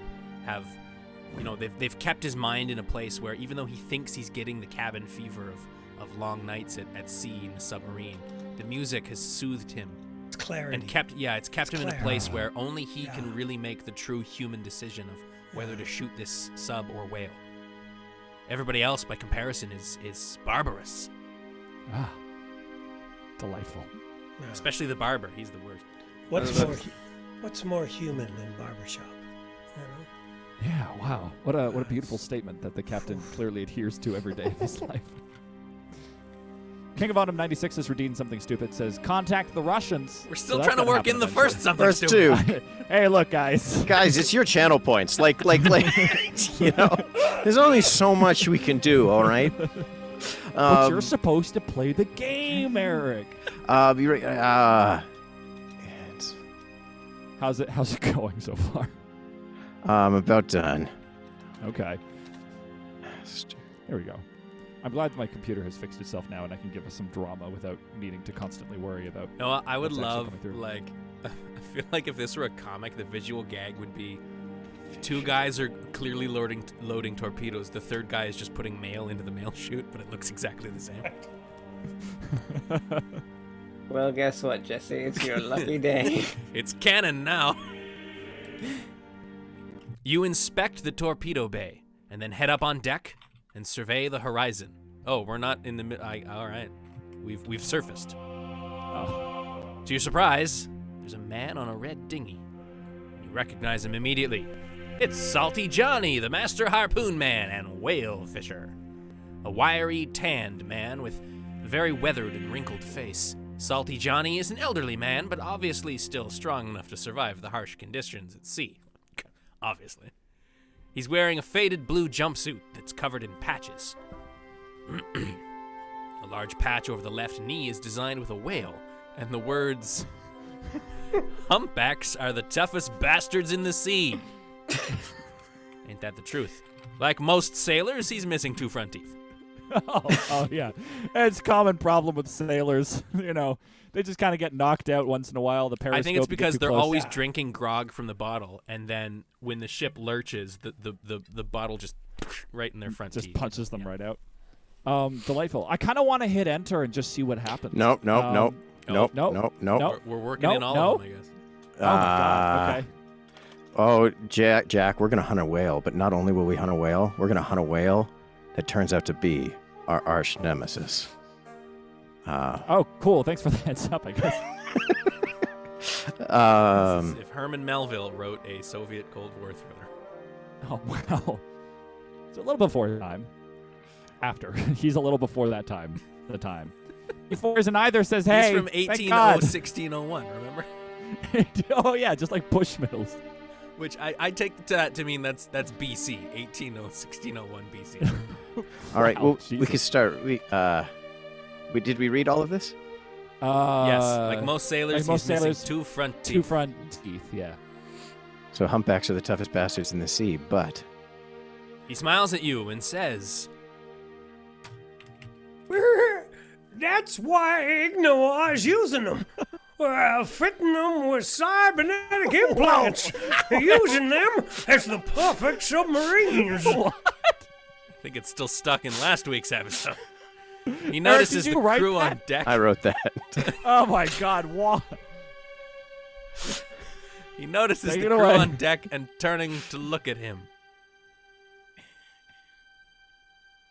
have, they've kept his mind in a place where even though he thinks he's getting the cabin fever of long nights at sea in the submarine, the music has soothed him. It's clarity. And it's kept him in a place where only he can really make the true human decision of whether to shoot this sub or whale. Everybody else, by comparison, is barbarous. Ah. Delightful. Yeah. Especially the barber. He's the worst. What's more human than Barbershop? You know? Yeah, wow. What a beautiful statement that the captain clearly adheres to every day of his life. King of Autumn 96 has redeemed something stupid, says, contact the Russians. We're still trying to work in the first something First stupid. two. Hey, look, guys. Guys, it's your channel points. Like, there's only so much we can do, all right? But you're supposed to play the game, Eric. Be right. How's it going so far? I'm about done. Okay. There we go. I'm glad my computer has fixed itself now, and I can give us some drama without needing to constantly worry about. No, I would what's actually love, coming through. I feel like if this were a comic, the visual gag would be two guys are clearly loading torpedoes. The third guy is just putting mail into the mail chute, but it looks exactly the same. Well, guess what, Jesse? It's your lucky day. It's canon now. You inspect the torpedo bay, and then head up on deck and survey the horizon. Oh, we're not in the all right. We've surfaced. Oh. To your surprise, there's a man on a red dinghy. You recognize him immediately. It's Salty Johnny, the master harpoon man and whale fisher. A wiry, tanned man with a very weathered and wrinkled face. Salty Johnny is an elderly man, but obviously still strong enough to survive the harsh conditions at sea. Obviously. He's wearing a faded blue jumpsuit that's covered in patches. A large patch over the left knee is designed with a whale, and the words, "Humpbacks are the toughest bastards in the sea." Ain't that the truth? Like most sailors, he's missing 2 front teeth. Oh, yeah. It's a common problem with sailors. They just kind of get knocked out once in a while. The periscope. I think it's because they're close. always drinking grog from the bottle, and then when the ship lurches, the bottle just right in their front teeth. Just punches them right out. Delightful. I kind of want to hit enter and just see what happens. Nope. Nope. We're working in all of them, I guess. Oh, my God. Okay. Oh, Jack, we're going to hunt a whale, but not only will we hunt a whale, we're going to hunt a whale that turns out to be our arch nemesis. Oh, cool. Thanks for the heads up, I guess. This is if Herman Melville wrote a Soviet Cold War thriller. Oh, wow. It's a little before time. After. He's a little before that time. The time. Before isn't either says, hey, he's from thank 1800 God. 1601, remember? Oh, yeah, just like Bushmills. Which I take that to mean that's BC, 1601 BC. All right, Wow, we could start. Did we read all of this? Yes, like most sailors, most he's sailors, missing 2 front teeth. 2 front teeth, yeah. So humpbacks are the toughest bastards in the sea, but He smiles at you and says, That's why Ingonaw is using them. Fitting them with cybernetic implants. Using them as the perfect submarines. I think it's still stuck in last week's episode. He notices did the you write crew that? on deck. I wrote that. Oh, my God, what? He notices Take the it crew away. on deck and turning to look at him.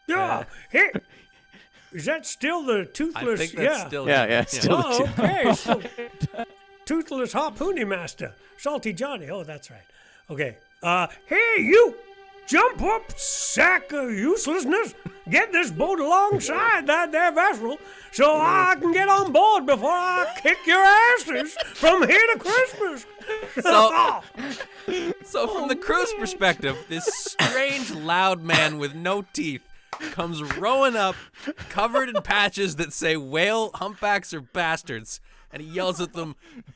Yeah. Hey, is that still the I toothless? think that's still Yeah, him. yeah, still- Oh, okay. Still, toothless harpooning master, Salty Johnny. Oh, that's right. Okay. Hey, you, jump up, sack of uselessness. Get this boat alongside that there vessel so I can get on board before I kick your asses from here to Christmas. So from the crew's perspective, this strange loud man with no teeth comes rowing up, covered in patches that say whale humpbacks are bastards, and he yells at them,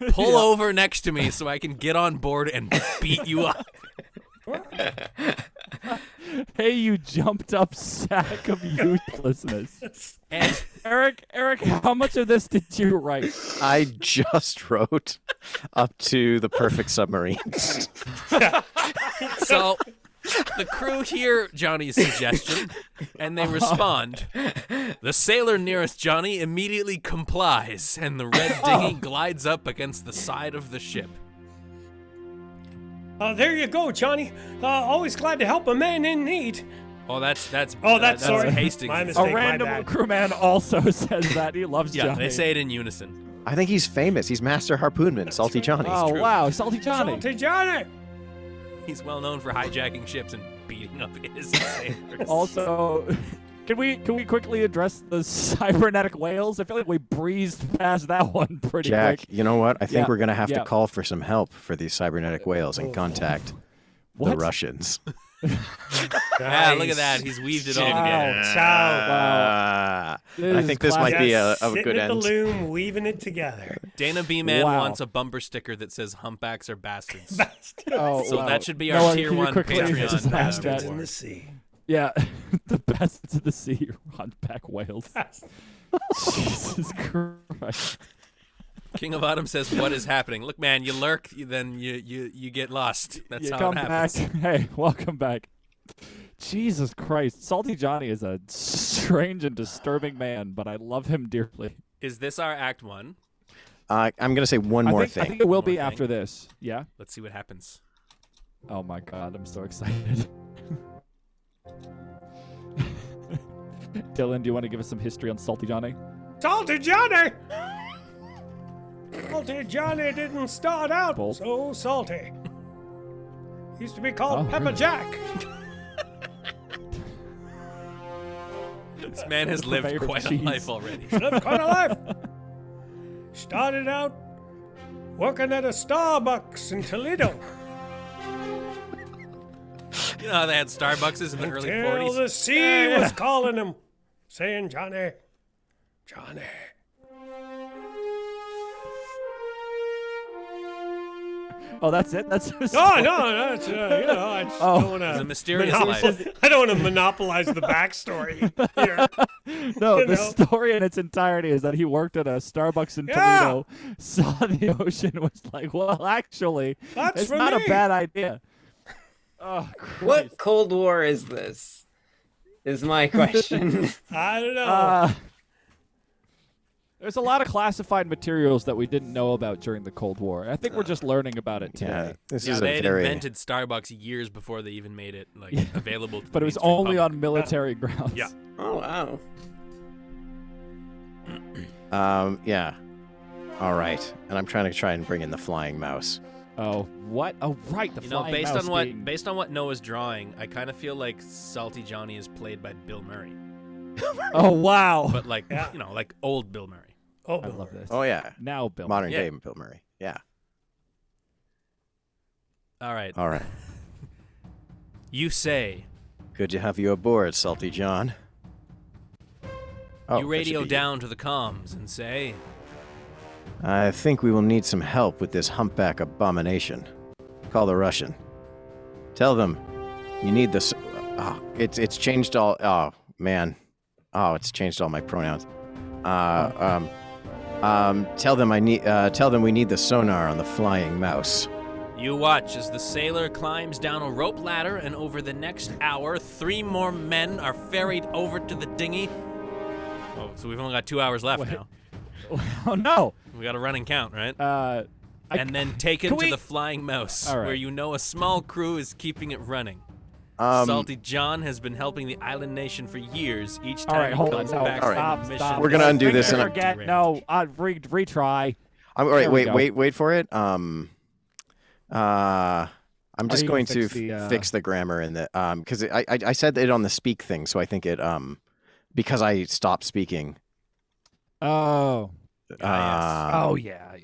pull over next to me so I can get on board and beat you up. Hey, you jumped up sack of uselessness. And Eric, how much of this did you write? I just wrote up to the perfect submarine. so the crew hear Johnny's suggestion, and they respond. The sailor nearest Johnny immediately complies, and the red dinghy glides up against the side of the ship. There you go, Johnny. Always glad to help a man in need. Oh, that's sorry. Hastings. My mistake, A random my bad. crewman also says that he loves Yeah, Johnny. they say it in unison. I think he's famous. He's Master Harpoonman, Salty Johnny. Oh true. wow, Salty Johnny. Salty Johnny. He's well known for hijacking ships and beating up innocent sailors. Also, can we quickly address the cybernetic whales? I feel like we breezed past that one pretty Jack, quick. you know what? I think Yeah, we're going to have yeah. to call for some help for these cybernetic whales and contact the What? Russians. Yeah, look at that. He's weaved it all together. Ah. This I is think this might be a Sitting good at the end. loom, weaving it together. Dana B-Man Wow. wants a bumper sticker that says humpbacks are bastards. Oh, So wow. that should be our Noah, tier can you 1 quickly Patreon. design Bastards that? in the sea. Yeah, the bastards of the sea, humpback whales. Jesus Christ. King of Autumn says, "What is happening? Look, man, you lurk, then you get lost. That's You how come it back. happens." Hey, welcome back. Jesus Christ. Salty Johnny is a strange and disturbing man, but I love him dearly. Is this our Act 1? I'm going to say one more I thing. think it will One be more after thing. this. Yeah? Let's see what happens. Oh my God, I'm so excited. Dylan, do you want to give us some history on Salty Johnny? Salty Johnny! Salty Johnny didn't start out Bolt. so salty. Used to be called Oh, Pepper really? Jack. This man has lived Purveyor of quite a cheese. life already. Lived quite a life. Started out working at a Starbucks in Toledo. You know how they had Starbucks in the early Until 40s? the sea was calling him, saying, Johnny, Johnny. Oh, that's it? That's No, that's, I just Oh. don't want It's a to mysterious life. I don't want to monopolize the backstory here. No, You the know? story in its entirety is that he worked at a Starbucks in Yeah. Toledo, saw the ocean, was like, well, actually, That's it's for not me. a bad idea. Oh, Christ. What Cold War is this? Is my question. I don't know. There's a lot of classified materials that we didn't know about during the Cold War. I think we're just learning about it today. Yeah, this Yeah, is they a had very invented Starbucks years before they even made it available to the But it was mainstream only public. on military grounds. Yeah. Oh wow. yeah. All right, and I'm trying and bring in the flying mouse. Oh, what? Oh, right. The You know, flying based mouse on what being- based on what Noah's drawing, I kind of feel like Salty Johnny is played by Bill Murray, Oh, wow. but like Yeah. like old Bill Murray. Oh, I love this. Oh yeah, Now, Bill. modern Yeah. day Bill Murray. Yeah. All right, All right. you say Good to have you aboard, Salty John. Oh, you that radio should be down to the comms and say, I think we will need some help with this humpback abomination. Call the Russian. Tell them you need this. Oh, it's changed all. Oh man. Oh, it's changed all my pronouns. Tell them Tell them we need the sonar on the flying mouse. you watch as the sailor climbs down a rope ladder, and over the next hour, 3 more men are ferried over to the dinghy. Oh, so we've only got 2 hours left Wait. now. Oh, no. We got a running count, right? And then taken can to we- the flying mouse, All right. where you know a small crew is keeping it running. Um, Salty John has been helping the Island Nation for years. Each All time right, he hold on. comes No, back All from right. a mission, Stop. We're gonna undo this Forget, in a- forget. No, retry. All There right, we go. wait for it. I'm Are just you going gonna to fix the, fix the grammar in the because I said it on the speak thing, so I think it because I stopped speaking. Oh. Uh, yeah.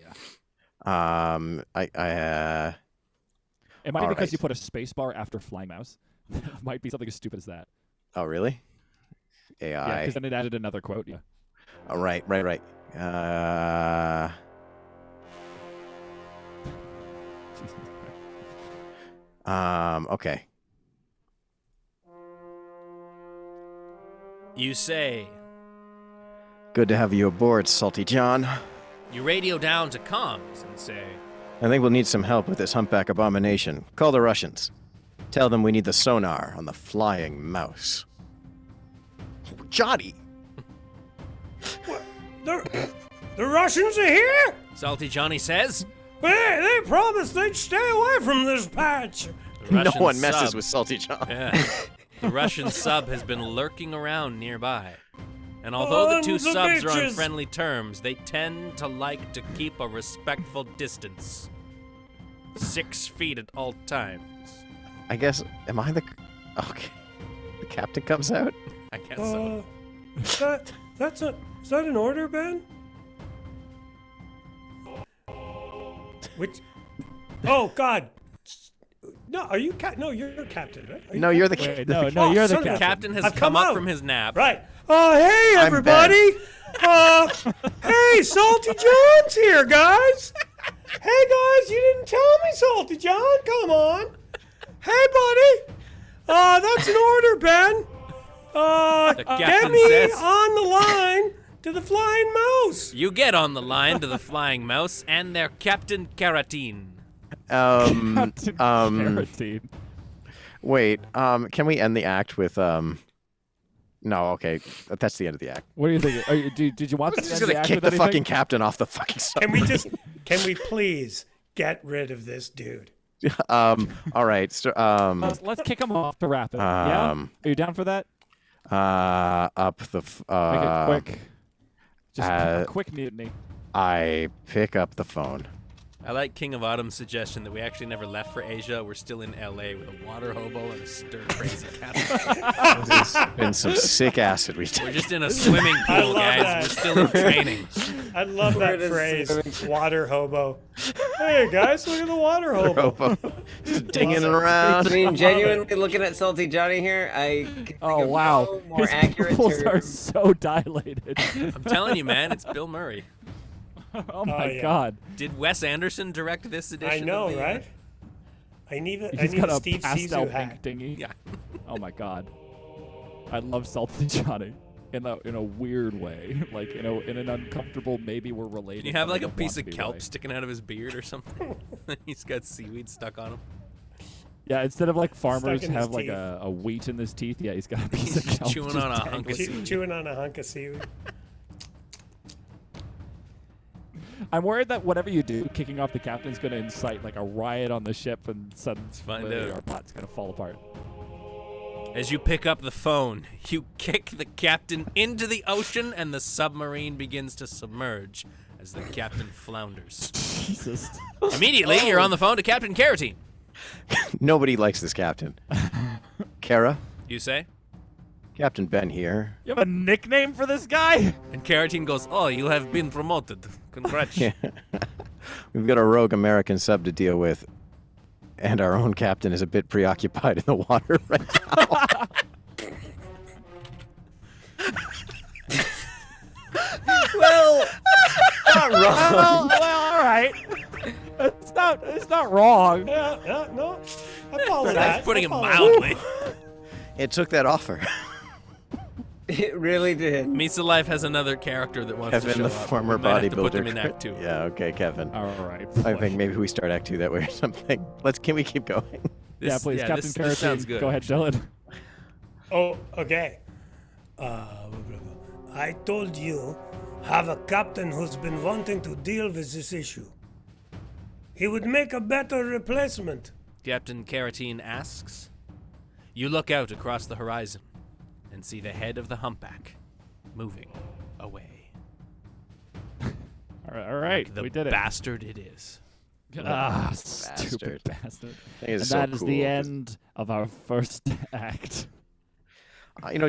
It might be all because right. you put a space bar after flying mouse. It might be something as stupid as that. Oh, really? Yeah, AI. because then it added another quote. Yeah. Oh, right. Jesus Christ. Okay. You say. Good to have you aboard, Salty John. You radio down to comms and say. I think we'll need some help with this humpback abomination. Call the Russians. Tell them we need the sonar on the flying mouse. Johnny! What? The Russians are here? Salty Johnny says. They promised they'd stay away from this patch. The No Russian one messes sub- with Salty John. Yeah. The Russian sub has been lurking around nearby. And although the two The subs are on bitches. friendly terms, they tend to like to keep a respectful distance. 6 feet at all times. I guess, am I the... Okay. The captain comes out? I guess so. Is that an order, Ben? Which? Oh God! No, are you no? You're captain, right? Are you No, you're the Wait, captain. no, you're the son of a- captain. Captain has I've come come up out. from his nap. right. Oh, hey I'm everybody! Hey, Salty John's here, guys. Hey guys, you didn't tell me, Salty John. Come on. Hey, buddy. That's an order, Ben. The Get captain me says. on the line to the flying mouse. You get on the line to the flying mouse and their Captain Carotene. Captain Carotene. Wait, can we end the act with, No, okay, that's the end of the act. What do you think? Did you want I'm to just end the gonna act kick with the anything? fucking captain off the fucking Can we please get rid of this dude? All right, so, Let's kick him off to wrap it. Yeah? Are you down for that? up the, Make it quick. Just uh, a quick mutiny. I pick up the phone. I like King of Autumn's suggestion that we actually never left for Asia. We're still in LA with a water hobo and a stir-crazy captain. There's been some sick acid we We're did. just in a swimming I pool, love guys. that. We're still in training. I love that phrase, water hobo. Hey guys, look at the water hobo. Just dinging I around. mean, genuinely looking at Salty Johnny here, I can think Oh, of wow. no more His accurate pupils are term. so dilated. I'm telling you, man, it's Bill Murray. Oh, my yeah. God. Did Wes Anderson direct this edition? I know, of the, right? I need He's got a a Steve pastel Zissou pink hat. dinghy. Yeah. Oh, my God. I love Salty Johnny. In a weird way, like in an uncomfortable, maybe we're related. Can you have but I like a don't piece want of to be kelp way. sticking out of his beard or something? He's got seaweed stuck on him. Yeah, instead of like farmers in his have like teeth. a wheat in his teeth, yeah, he's got a piece of He's kelp chewing just on a hunk of dangling. seaweed. Chewing on a hunk of seaweed. I'm worried that whatever you do, kicking off the captain is going to incite like a riot on the ship, and find suddenly out. our plot's going to fall apart. As you pick up the phone, you kick the captain into the ocean, and the submarine begins to submerge as the captain flounders. Jesus. Immediately, you're on the phone to Captain Carotene. Nobody likes this captain. Kara, You say? Captain Ben here. You have a nickname for this guy? And Carotene goes, "Oh, you have been promoted. Congrats." Yeah. We've got a rogue American sub to deal with, and our own captain is a bit preoccupied in the water right now. Well, not wrong. well, all right. It's not wrong. Yeah, no, I follow that. That's putting I it follow mildly. It took that offer. It really did. Misa Life has another character that wants to Kevin, show the up. former We might have to put them bodybuilder. in Act 2. Yeah, okay, Kevin. All right. I think maybe we start Act 2 that way or something. Can we keep going? Yeah, please, Captain this Carotene. sounds good. Go ahead, Dylan. Oh, okay. I told you, have a captain who's been wanting to deal with this issue. He would make a better replacement. Captain Carotene asks. You look out across the horizon and see the head of the humpback moving away. All right. The We did it. bastard it is. Stupid bastard. That is And so that is cool. the end of our first act.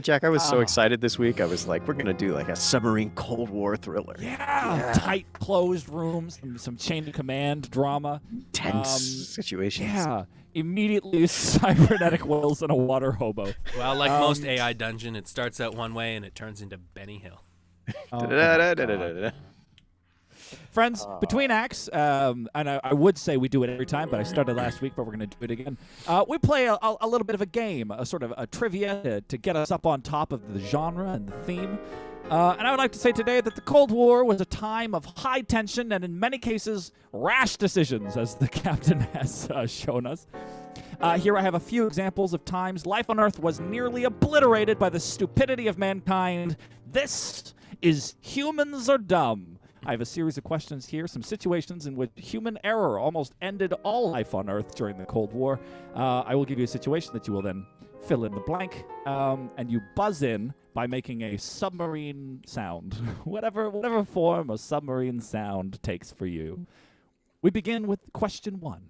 Jack, I was so excited this week. I was like, we're gonna do like a submarine Cold War thriller. Yeah. Tight closed rooms, some chain of command drama. Tense situations. Yeah. Immediately cybernetic whales and a water hobo. Well, like most AI dungeon, it starts out one way and it turns into Benny Hill. Da-da-da-da-da-da-da. Friends, between acts, and I would say we do it every time, but I started last week, but we're going to do it again. We play a little bit of a game, a sort of a trivia to get us up on top of the genre and the theme. And I would like to say today that the Cold War was a time of high tension and in many cases rash decisions, as the captain has shown us. Here I have a few examples of times life on Earth was nearly obliterated by the stupidity of mankind. This is Humans Are Dumb. I have a series of questions here, some situations in which human error almost ended all life on Earth during the Cold War. I will give you a situation that you will then fill in the blank, and you buzz in by making a submarine sound, whatever form a submarine sound takes for you. We begin with question 1.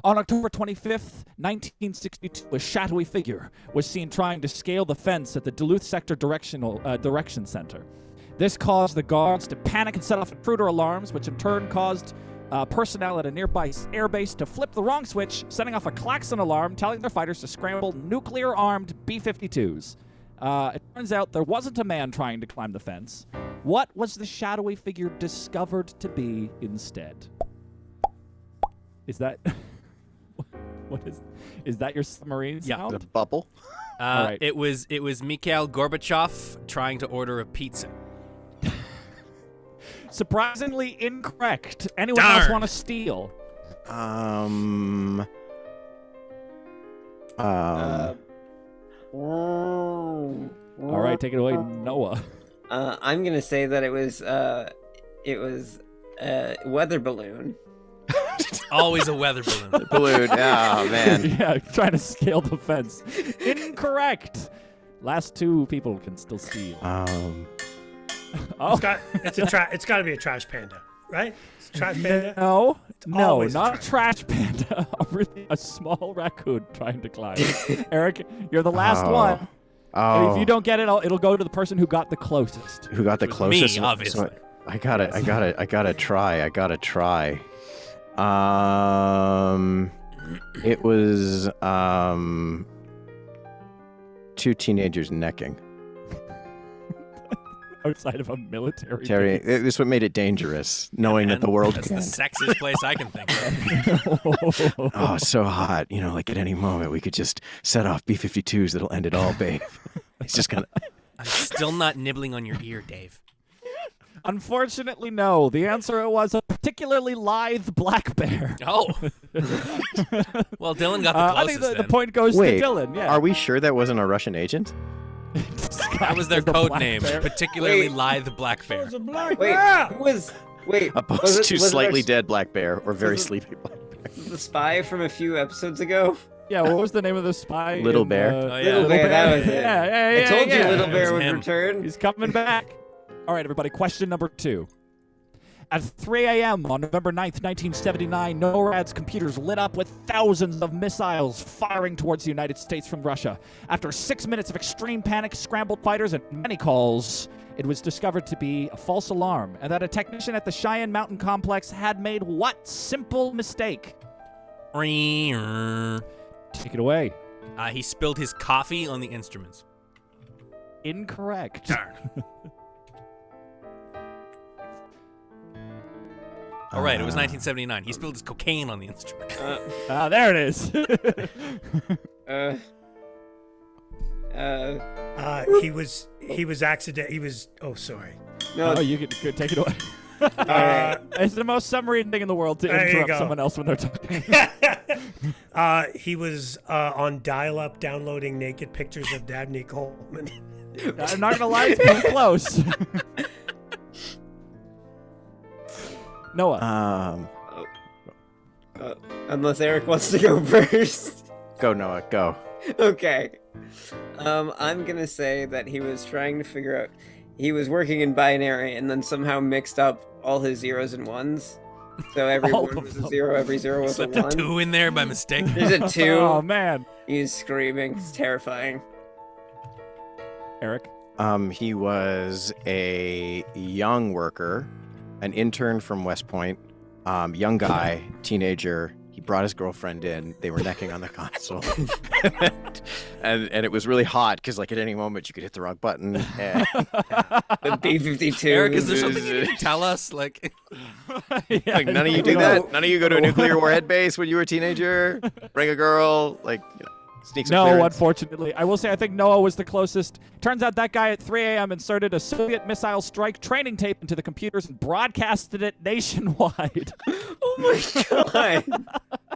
On October 25th, 1962, a shadowy figure was seen trying to scale the fence at the Duluth Sector Direction Center. This caused the guards to panic and set off intruder alarms, which in turn caused personnel at a nearby airbase to flip the wrong switch, setting off a klaxon alarm telling their fighters to scramble nuclear-armed B-52s. It turns out there wasn't a man trying to climb the fence. What was the shadowy figure discovered to be instead? Is that... Is that your submarine sound? The bubble. All right. It was Mikhail Gorbachev trying to order a pizza. Surprisingly incorrect. Anyone Darn. else want to steal? All All right, take it away, Noah. I'm gonna say that it was a weather balloon. Always a weather balloon. Balloon. Oh, man. Yeah, trying to scale the fence. Incorrect. Last two people can still steal. It's got to be a trash panda, right? It's a trash panda. No, always a not a trash trash panda. A small raccoon trying to climb. Eric, you're the last one. And if you don't get it, it'll go to the person who got the closest. Who got the It was closest? me, obviously. So I gotta try. It was two teenagers necking. Outside of a military Terry, base. this what made it dangerous, knowing that the world That's can. the sexiest place I can think of. Oh, it's so hot. Like at any moment we could just set off B-52s that'll end it all, babe. It's just gonna. I'm still not nibbling on your ear, Dave. Unfortunately, no. The answer was a particularly lithe black bear. Oh. Well, Dylan got the I closest think the then. point goes Wait, to Dylan. Yeah. Are we sure that wasn't a Russian agent? That was their The code black name. bear. Particularly Wait. lithe black bear. It's a black Wait, bear. who was? Wait, Opposed to was it slightly our- dead black bear or very was it- sleepy black bear. the spy from a few episodes ago? Yeah, what was the name of the spy? Little in, Bear. Oh, yeah. Little Bear, that was it. Yeah, I told you yeah. Little It Bear was would him. return. He's coming back. All right, everybody, question number 2. At 3 a.m. on November 9th, 1979, NORAD's computers lit up with thousands of missiles firing towards the United States from Russia. After 6 minutes of extreme panic, scrambled fighters, and many calls, it was discovered to be a false alarm, and that a technician at the Cheyenne Mountain Complex had made what simple mistake? Take it away. He spilled his coffee on the instruments. Incorrect. Darn. All right, it was 1979. He spilled his cocaine on the instrument. There it is. He was accident. He was. Oh, sorry. No, Oh, you could take it away. Uh, It's the most submarine thing in the world to There you interrupt go. someone else when they're talking. he was on dial-up downloading naked pictures of Dabney Coleman. I'm not gonna lie, it's pretty close. Noah. unless Eric wants to go first. Go, Noah, go. Okay. I'm gonna say that he was trying to figure out. He was working in binary and then somehow mixed up all his zeros and ones, So every All 1 of was a them. 0, every 0 was a Slipped a 1. 2 in there by mistake. There's a 2. Oh man, He's screaming. It's terrifying. Eric. He was a young worker, an intern from West Point, young guy, teenager. He brought his girlfriend in. They were necking on the console, and it was really hot because like at any moment you could hit the wrong button. And The B-52. Eric, is there something you need to tell us? Like, Yeah, like none of you do that. None of you go to a nuclear warhead base when you were a teenager. Bring a girl, like sneak some No, clearance. unfortunately. I will say I think Noah was the closest. Turns out that guy at 3 a.m. inserted a Soviet missile strike training tape into the computers and broadcasted it nationwide. Oh my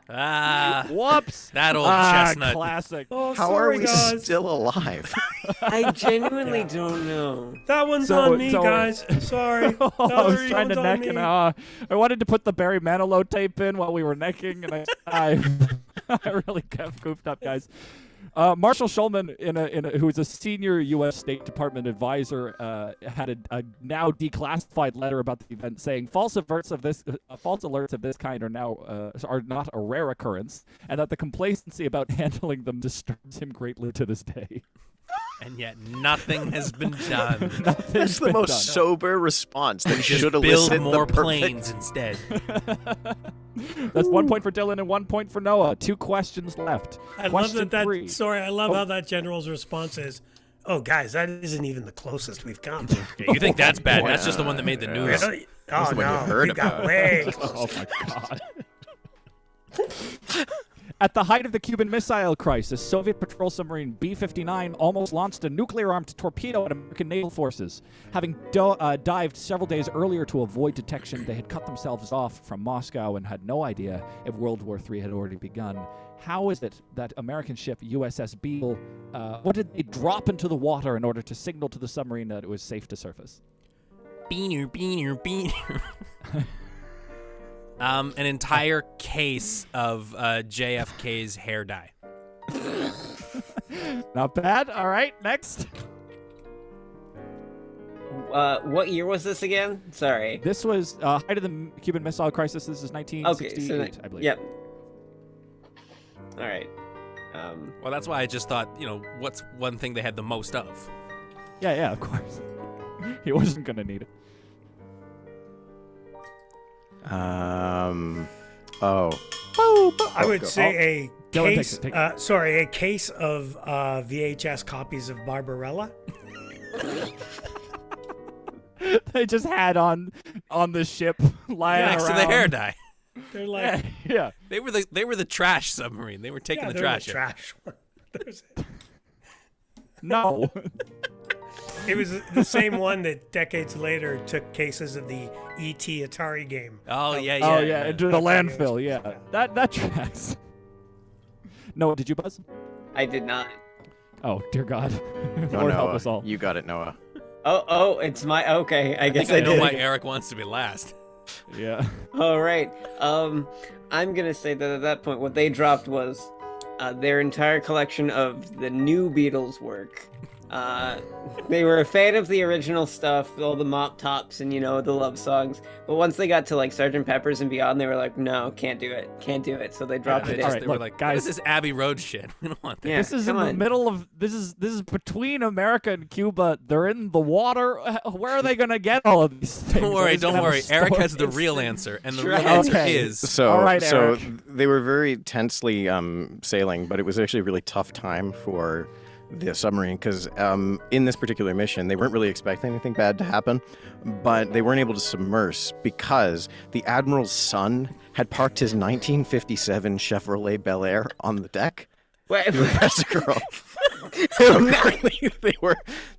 god. Whoops. that old Ah, chestnut. classic. Oh, How sorry, are we guys. still alive? I genuinely don't know. That one's So- on me, so- guys. Sorry. I was trying to one's on neck, me. and I wanted to put the Barry Manilow tape in while we were necking, and I really got goofed up, guys. Marshall Schulman, who is a senior U.S. State Department advisor, had a now declassified letter about the event saying false alerts of this kind are not a rare occurrence, and that the complacency about handling them disturbs him greatly to this day. And yet nothing has been done. That's the most sober response. They Just should build elicit more the perfect. planes instead. That's 1 point for Dylan and 1 point for Noah. 2 questions left. I love Question that. 3. Sorry, I love how that general's response is, "Oh, guys, that isn't even the closest we've come." Yeah, you think that's bad? That's just the one that made the news. Really? Oh the one you no, heard you got about. way Oh closer. my god. At the height of the Cuban Missile Crisis, Soviet patrol submarine B-59 almost launched a nuclear-armed torpedo at American naval forces. Having dived several days earlier to avoid detection, they had cut themselves off from Moscow and had no idea if World War III had already begun. How is it that American ship USS Beagle, what did they drop into the water in order to signal to the submarine that it was safe to surface? Beaner. An entire case of JFK's hair dye. Not bad. All right, next. What year was this again? Sorry. This was height of the Cuban Missile Crisis. This is Okay, 1968, so I believe. Yep. All right. Well, that's why I just thought, what's one thing they had the most of? Yeah, of course. He wasn't going to need it. I would say a Dylan case. takes it, Sorry, a case of VHS copies of Barbarella. They just had on the ship lying Next around. to the hair dye. They're like, Yeah. They were the trash submarine. They were taking yeah, the they're trash. the in. trash one. There's- No. It was the same one that decades later took cases of the E.T. Atari game. Oh yeah. Oh yeah, into the landfill. Yeah, that tracks. Noah, did you buzz? I did not. Oh dear God. Oh, Lord help Noah. us all. You got it, Noah. Oh, it's my okay. I guess I I know did. why Eric wants to be last. Yeah. All right. I'm gonna say that at that point, what they dropped was their entire collection of the new Beatles work. They were a fan of the original stuff, all the mop tops and the love songs. But once they got to like Sgt. Pepper's and beyond, they were like, no, can't do it. So they dropped They, it. just, in. Alright, they were look, like, guys. what is this Abbey Road shit? We don't want that. Yeah, This is in come the on. middle of this is between America and Cuba. They're in the water. Where are they gonna get all of these things? Don't Are worry, they just don't gonna worry. store Eric has the it? real answer, and the Right. real answer Okay. is So, All right, so Eric. they were very tensely sailing, but it was actually a really tough time for the submarine because in this particular mission, they weren't really expecting anything bad to happen, but they weren't able to submerge because the admiral's son had parked his 1957 Chevrolet Bel Air on the deck. Wait, To impress a girl. Apparently,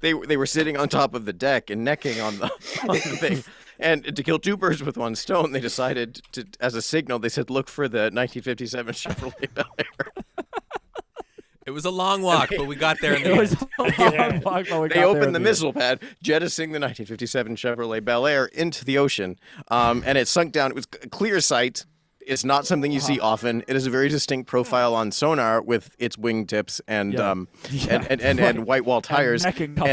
they were sitting on top of the deck and necking on the thing. And to kill two birds with one stone, they decided to, as a signal, they said, "Look for the 1957 Chevrolet Bel Air." it was a long walk, but we got there in the It was end. a long walk, but we got They there opened in the end. missile pad, jettisoning the 1957 Chevrolet Bel Air into the ocean, and it sunk down. It was clear sight. It's not something you see often. It is a very distinct profile on sonar with its wingtips and Yeah. and white wall tires. necking couple.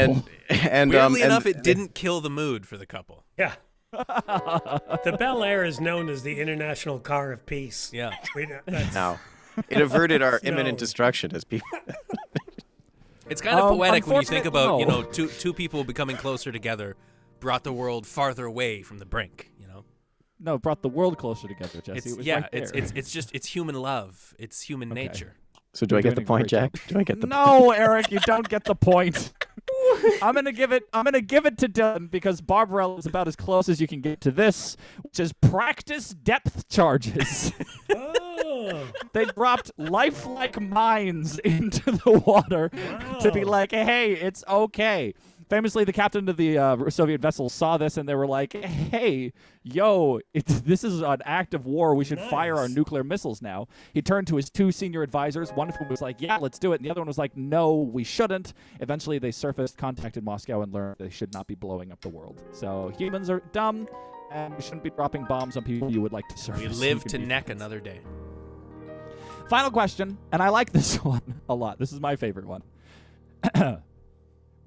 And Weirdly and enough, it didn't kill the mood for the couple. Yeah. The Bel Air is known as the International Car of Peace. Yeah. That's, Now, it averted our No. imminent destruction as people. It's kind of poetic when you think about, unfortunately, no. two people becoming closer together brought the world farther away from the brink, No, it brought the world closer together, Jesse. It's it was yeah, right there. it's human love. It's human Okay. nature. So do I get the doing a point, great job. Jack? Do I get the No, Eric, you don't get the point. I'm gonna give it to Dylan because Barbarella is about as close as you can get to this, which is practice depth charges. oh, They dropped lifelike mines into the water to be Wow. like, hey, it's okay. Famously, the captain of the Soviet vessel saw this and they were like, hey, yo, this is an act of war. We should fire our Nice. nuclear missiles now. He turned to his two senior advisors. One of whom was like, yeah, let's do it. And the other one was like, no, we shouldn't. Eventually, they surfaced, contacted Moscow, and learned they should not be blowing up the world. So humans are dumb, and we shouldn't be dropping bombs on people you would like to surface. We You live can to be neck friends. another day. Final question, and I like this one a lot. This is my favorite one.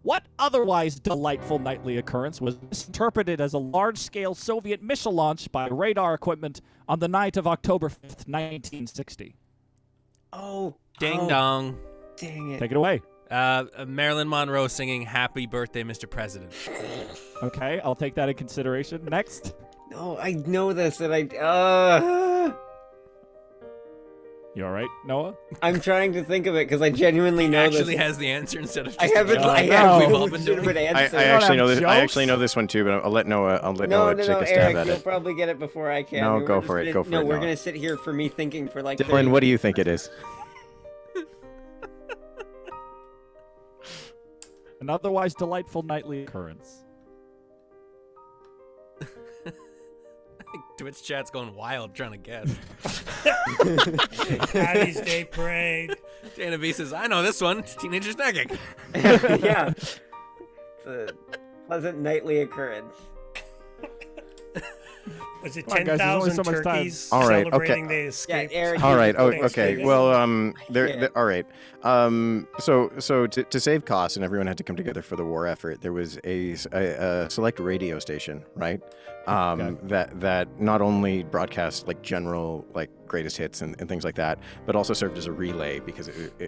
What otherwise delightful nightly occurrence was misinterpreted as a large-scale Soviet missile launch by radar equipment on the night of October 5th, 1960? Oh, Ding oh, dong. dang it. Take it away. Marilyn Monroe singing "Happy Birthday, Mr. President." Okay, I'll take that in consideration. Next. No, I know this, and You all right, Noah? I'm trying to think of it because I genuinely know Actually this. has the answer instead of I just haven't. a joke. I no. have We've no all been doing. legitimate I answer. actually know have this. I jokes? actually know this one too, but I'll let Noah. No, Noah take a stab Eric, at you'll it. probably get it before I can. No, We're go just for it, gonna- go for no, it, we're Noah. gonna sit here for me thinking for like. Dylan, 30 what do you think it is? An otherwise delightful nightly occurrence. Twitch chat's going wild trying to guess. Patty's Day Parade. Dana V says, "I know this one. It's teenagers necking." Yeah. It's a pleasant nightly occurrence. Was it Come on, guys, there's only 10,000 so much time. turkeys All right, celebrating okay. they escaped? Eric, All you're right. just Oh, putting okay. space. Well, Yeah. all right. So to save costs and everyone had to come together for the war effort, there was a select radio station, right? Okay. That not only broadcast like general like greatest hits and things like that, but also served as a relay because to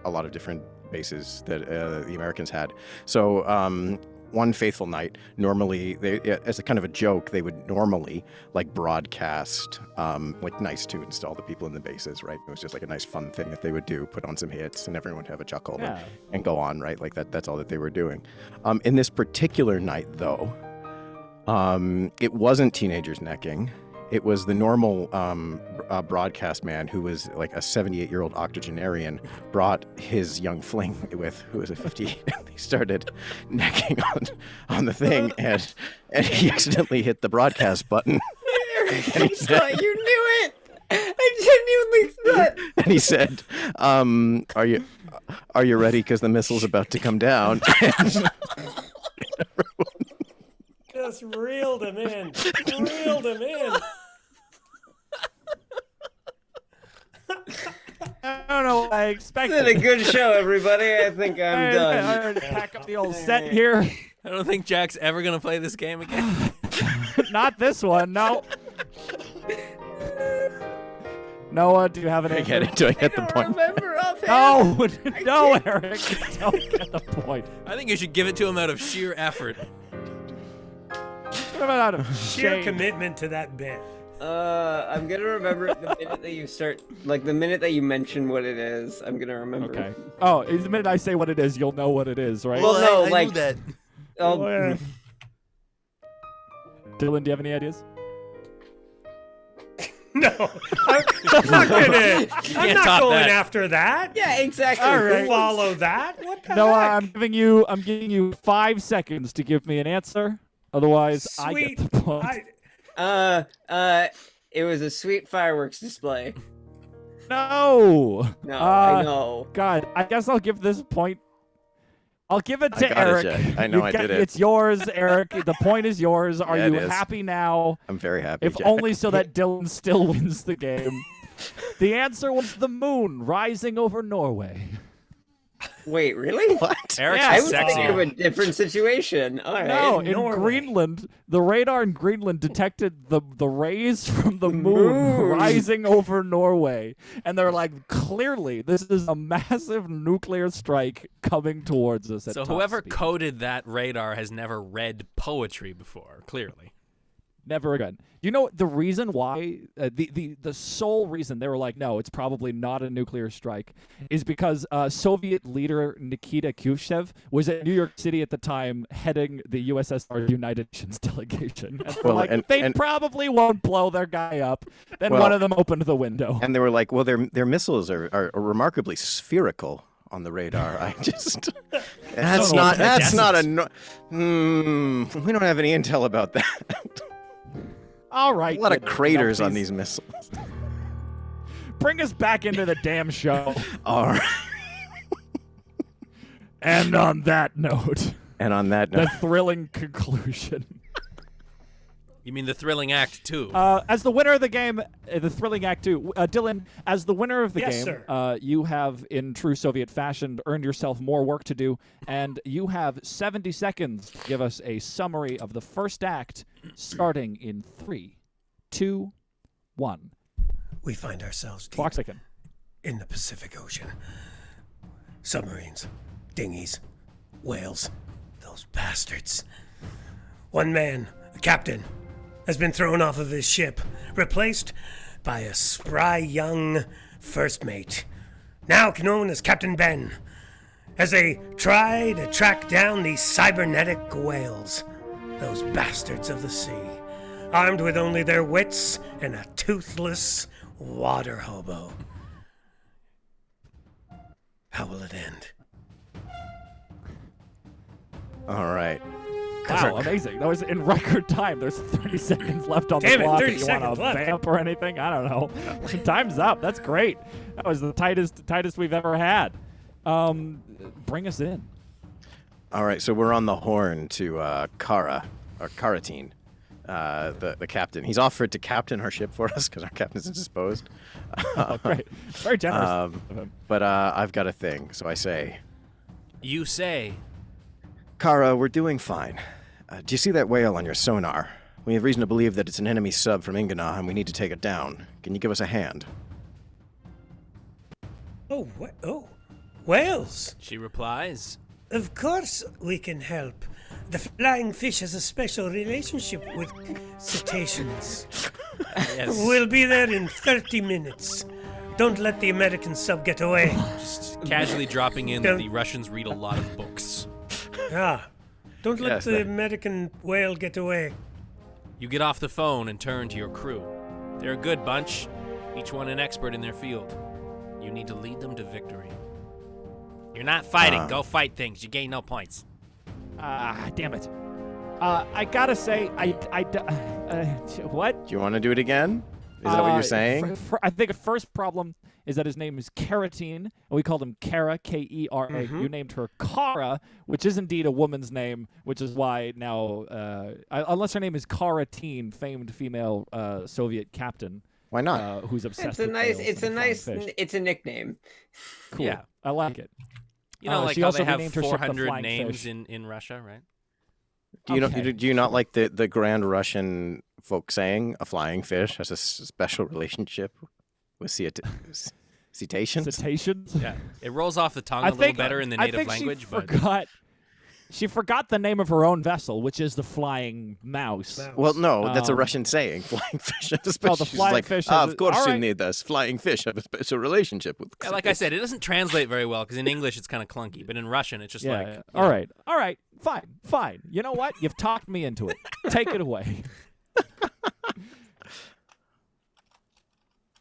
a lot of different bases that the Americans had. So one fateful night, normally as a kind of a joke, they would normally like broadcast like nice tunes to all the people in the bases, right? It was just like a nice fun thing that they would do, put on some hits, and everyone would have a chuckle Yeah. and go on, right? Like that's all that they were doing. In this particular night, though, it wasn't teenagers necking. It was the normal broadcast man who was like a 78-year-old octogenarian brought his young fling with, who was a 58, and they started necking on the thing, and he accidentally hit the broadcast button. Eric, And I he said- thought you knew it. I genuinely thought. And he said, "Are you ready? Because the missile's about to come down." Just reeled him in. Reeled him in. I don't know what I It's expected. been a good show, everybody. I think I'm done. I already pack up the old set here. I don't think Jack's ever gonna play this game again. Not this one, no. Noah, do you have an I answer? get it. Do I I get the don't point? remember offhand. No, no, Eric, you don't get the point. I think you should give it to him out of sheer effort. What about out of Sheer shame? commitment to that bit. I'm gonna remember it the minute that you start, like the minute that you mention what it is. I'm gonna remember. Okay. Oh, the minute I say what it is, you'll know what it is, right? Well, no, I like- knew that. Oh, yeah. Dylan, do you have any ideas? No, I'm not gonna. I'm can't not top going that. after that. yeah, exactly. All right. Follow that. What the Noah, heck? I'm giving you 5 seconds to give me an answer. Otherwise, I Sweet. get the point. It was a sweet fireworks display. No. No, I know. God, I guess I'll give this point. I'll give it I to got it, Eric. Jack. I know You I get- did it. It's yours, Eric. The point is yours. Are Yeah, it you is. happy now? I'm very happy. If Jack. only so that Dylan still wins the game. The answer was the moon rising over Norway. Wait, really? What? Eric's Yeah, I a was sexy. thinking of a different situation. All right. No, in Norway. Greenland, the radar in Greenland detected the rays from the moon Moon. rising over Norway. And they're like, clearly, this is a massive nuclear strike coming towards us at So top whoever speed. coded that radar has never read poetry before, clearly. Never again. You know the reason why? The sole reason they were like, no, it's probably not a nuclear strike, is because Soviet leader Nikita Khrushchev was at New York City at the time, heading the USSR United Nations delegation. And Well, like, and- they and- probably won't blow their guy up. Then Well- one of them opened the window. And they were like, well, their missiles are remarkably spherical on the radar. I just that's So not incandescent. we don't have any intel about that. All right, A lot of good. craters Now, on please these missiles. Bring us back into the damn show. All right. And on that note, And on that the note, thrilling conclusion. You mean the thrilling act, too? As the winner of the game, the thrilling act 2, Dylan, as the winner of the Yes, game, sir. you have, in true Soviet fashion, earned yourself more work to do, and you have 70 seconds to give us a summary of the first act, starting in 3, 2, 1. We find ourselves deep Clock ticking. in the Pacific Ocean. Submarines, dinghies, whales, those bastards. One man, a captain, has been thrown off of his ship, replaced by a spry young first mate, now known as Captain Ben, as they try to track down these cybernetic whales, those bastards of the sea, armed with only their wits and a toothless water hobo. How will it end? all right. Wow, amazing. That was in record time. There's 30 seconds left on Damn the it, clock. 30 If you want seconds to left. vamp or anything, I don't know. Time's up. That's great. That was the tightest we've ever had. Bring us in. All right, so we're on the horn to Kara, or Karatine, the captain. He's offered to captain our ship for us because our captain's indisposed. Oh, great. Very generous of him. But I've got a thing, so I say, You say. Kara, we're doing fine. Do you see that whale on your sonar? We have reason to believe that it's an enemy sub from Ingonaw, and we need to take it down. Can you give us a hand? Oh, whales! She replies. Of course we can help. The flying fish has a special relationship with cetaceans. Yes. We'll be there in 30 minutes. Don't let the American sub get away. Just casually dropping in that the Russians read a lot of books. Don't let Yes, the that- American whale get away. You get off the phone and turn to your crew. They're a good bunch, each one an expert in their field. You need to lead them to victory. You're not fighting. Go fight things. You gain no points. Damn it. I gotta say, what? Do you want to do it again? Is that what you're saying? I think the first problem is that his name is Karatine, and we called him Kara, Kera. Mm-hmm. You named her Kara, which is indeed a woman's name, which is why now, unless her name is Karatine, famed female Soviet captain, Why not? who's obsessed It's a with nice. whales It's a and flying nice. fish. It's a nickname. Cool. Yeah. I like it. You know, like she how also they have renamed her ship the 400 Flying names Fish. in Russia, right? Do you okay. do you not like the Grand Russian folk saying a flying fish has a special relationship with cetaceans? Cetaceans? Yeah. It rolls off the tongue a little better in the native language, but She forgot the name of her own vessel, which is the Flying Mouse. Well, no, that's a Um, Russian saying. Flying fish have a special. the she's flying like, fish has of a- course all you right. need this. Flying fish have a special relationship with. yeah, like I said, it doesn't translate very well because in English it's kind of clunky, but in Russian it's just Yeah. like. yeah. you All know, right. Fine. You know what? You've talked me into it. Take it away.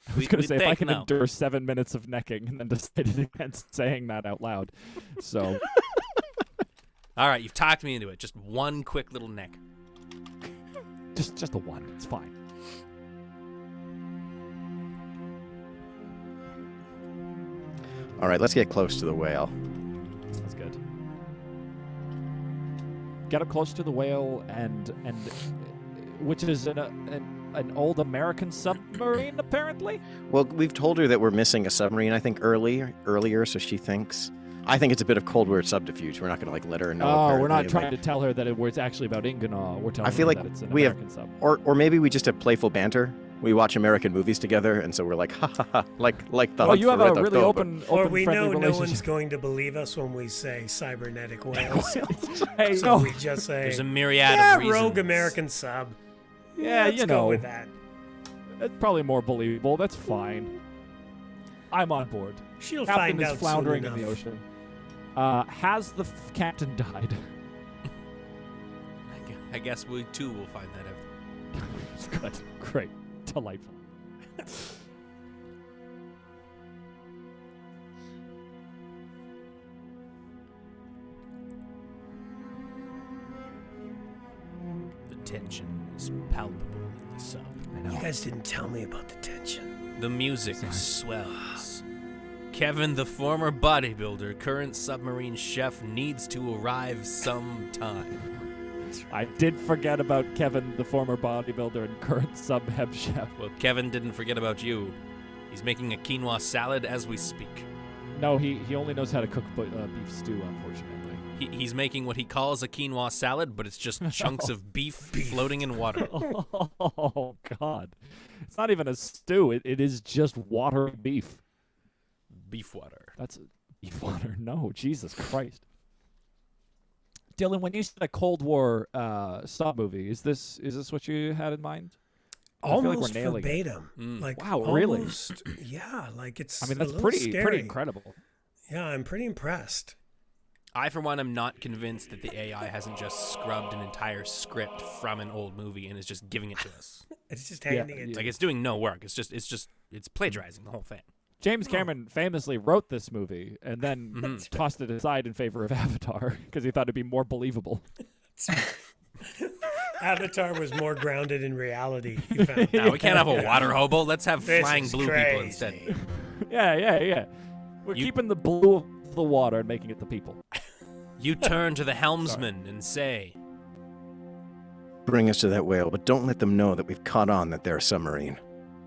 I was going to say, if I think can no. endure 7 minutes of necking and then decided against saying that out loud. So, All right, you've talked me into it. Just one quick little neck. just a one. It's fine. All right, let's get close to the whale. That's good. Get up close to the whale, and which is an old American submarine, apparently. Well, we've told her that we're missing a submarine. I think earlier, so she thinks. I think it's a bit of Cold War subterfuge. We're not going to like let her know. Oh, we're not apparently, trying to tell her that it's actually about Ingonaw. We're telling I feel her like that it's an we have, American sub. or maybe we just have playful banter. We watch American movies together, and so we're like, ha ha ha, like the. Oh, Hunt you for have a Red really October. open, Or we friendly know no relationship. one's going to believe us when we say cybernetic whales. Hey, So no. we just say, There's a myriad yeah, of reasons. rogue American sub. Yeah, Let's you go know. with that. That's probably more believable. That's fine. I'm on board. She'll Captain find is out floundering soon in the enough. ocean. Has the captain died? I guess we too will find that out. It's good. Great. Delightful. The tension is palpable in the sub. You guys didn't tell me about the tension. The music swells. Kevin, the former bodybuilder, current submarine chef, needs to arrive sometime. I did forget about Kevin, the former bodybuilder and current sub-head chef. Well, Kevin didn't forget about you. He's making a quinoa salad as we speak. No, he only knows how to cook beef stew, unfortunately. He's making what he calls a quinoa salad, but it's just chunks of beef floating in water. Oh, God. It's not even a stew. It is just water beef. Beef water. That's beef water. No, Jesus Christ. Dylan, when you said a Cold War sub movie, is this what you had in mind? I feel like we're Almost nailing it. verbatim. Like Wow, really? almost, yeah, like it's. I mean, a that's little pretty scary. incredible. Yeah, I'm pretty impressed. I, for one, am not convinced that the AI hasn't just scrubbed an entire script from an old movie and is just giving it to us. It's just handing Yeah, it. yeah. Like, it's doing no work. It's plagiarizing the whole thing. James Cameron famously wrote this movie and then tossed it aside in favor of Avatar because he thought it'd be more believable. Avatar was more grounded in reality. You found. Now, we can't have a water hobo. Let's have This flying is blue people crazy. instead. Yeah. We're keeping the blue of the water and making it the people. You turn to the helmsman and say, Bring us to that whale, but don't let them know that we've caught on that they're a submarine.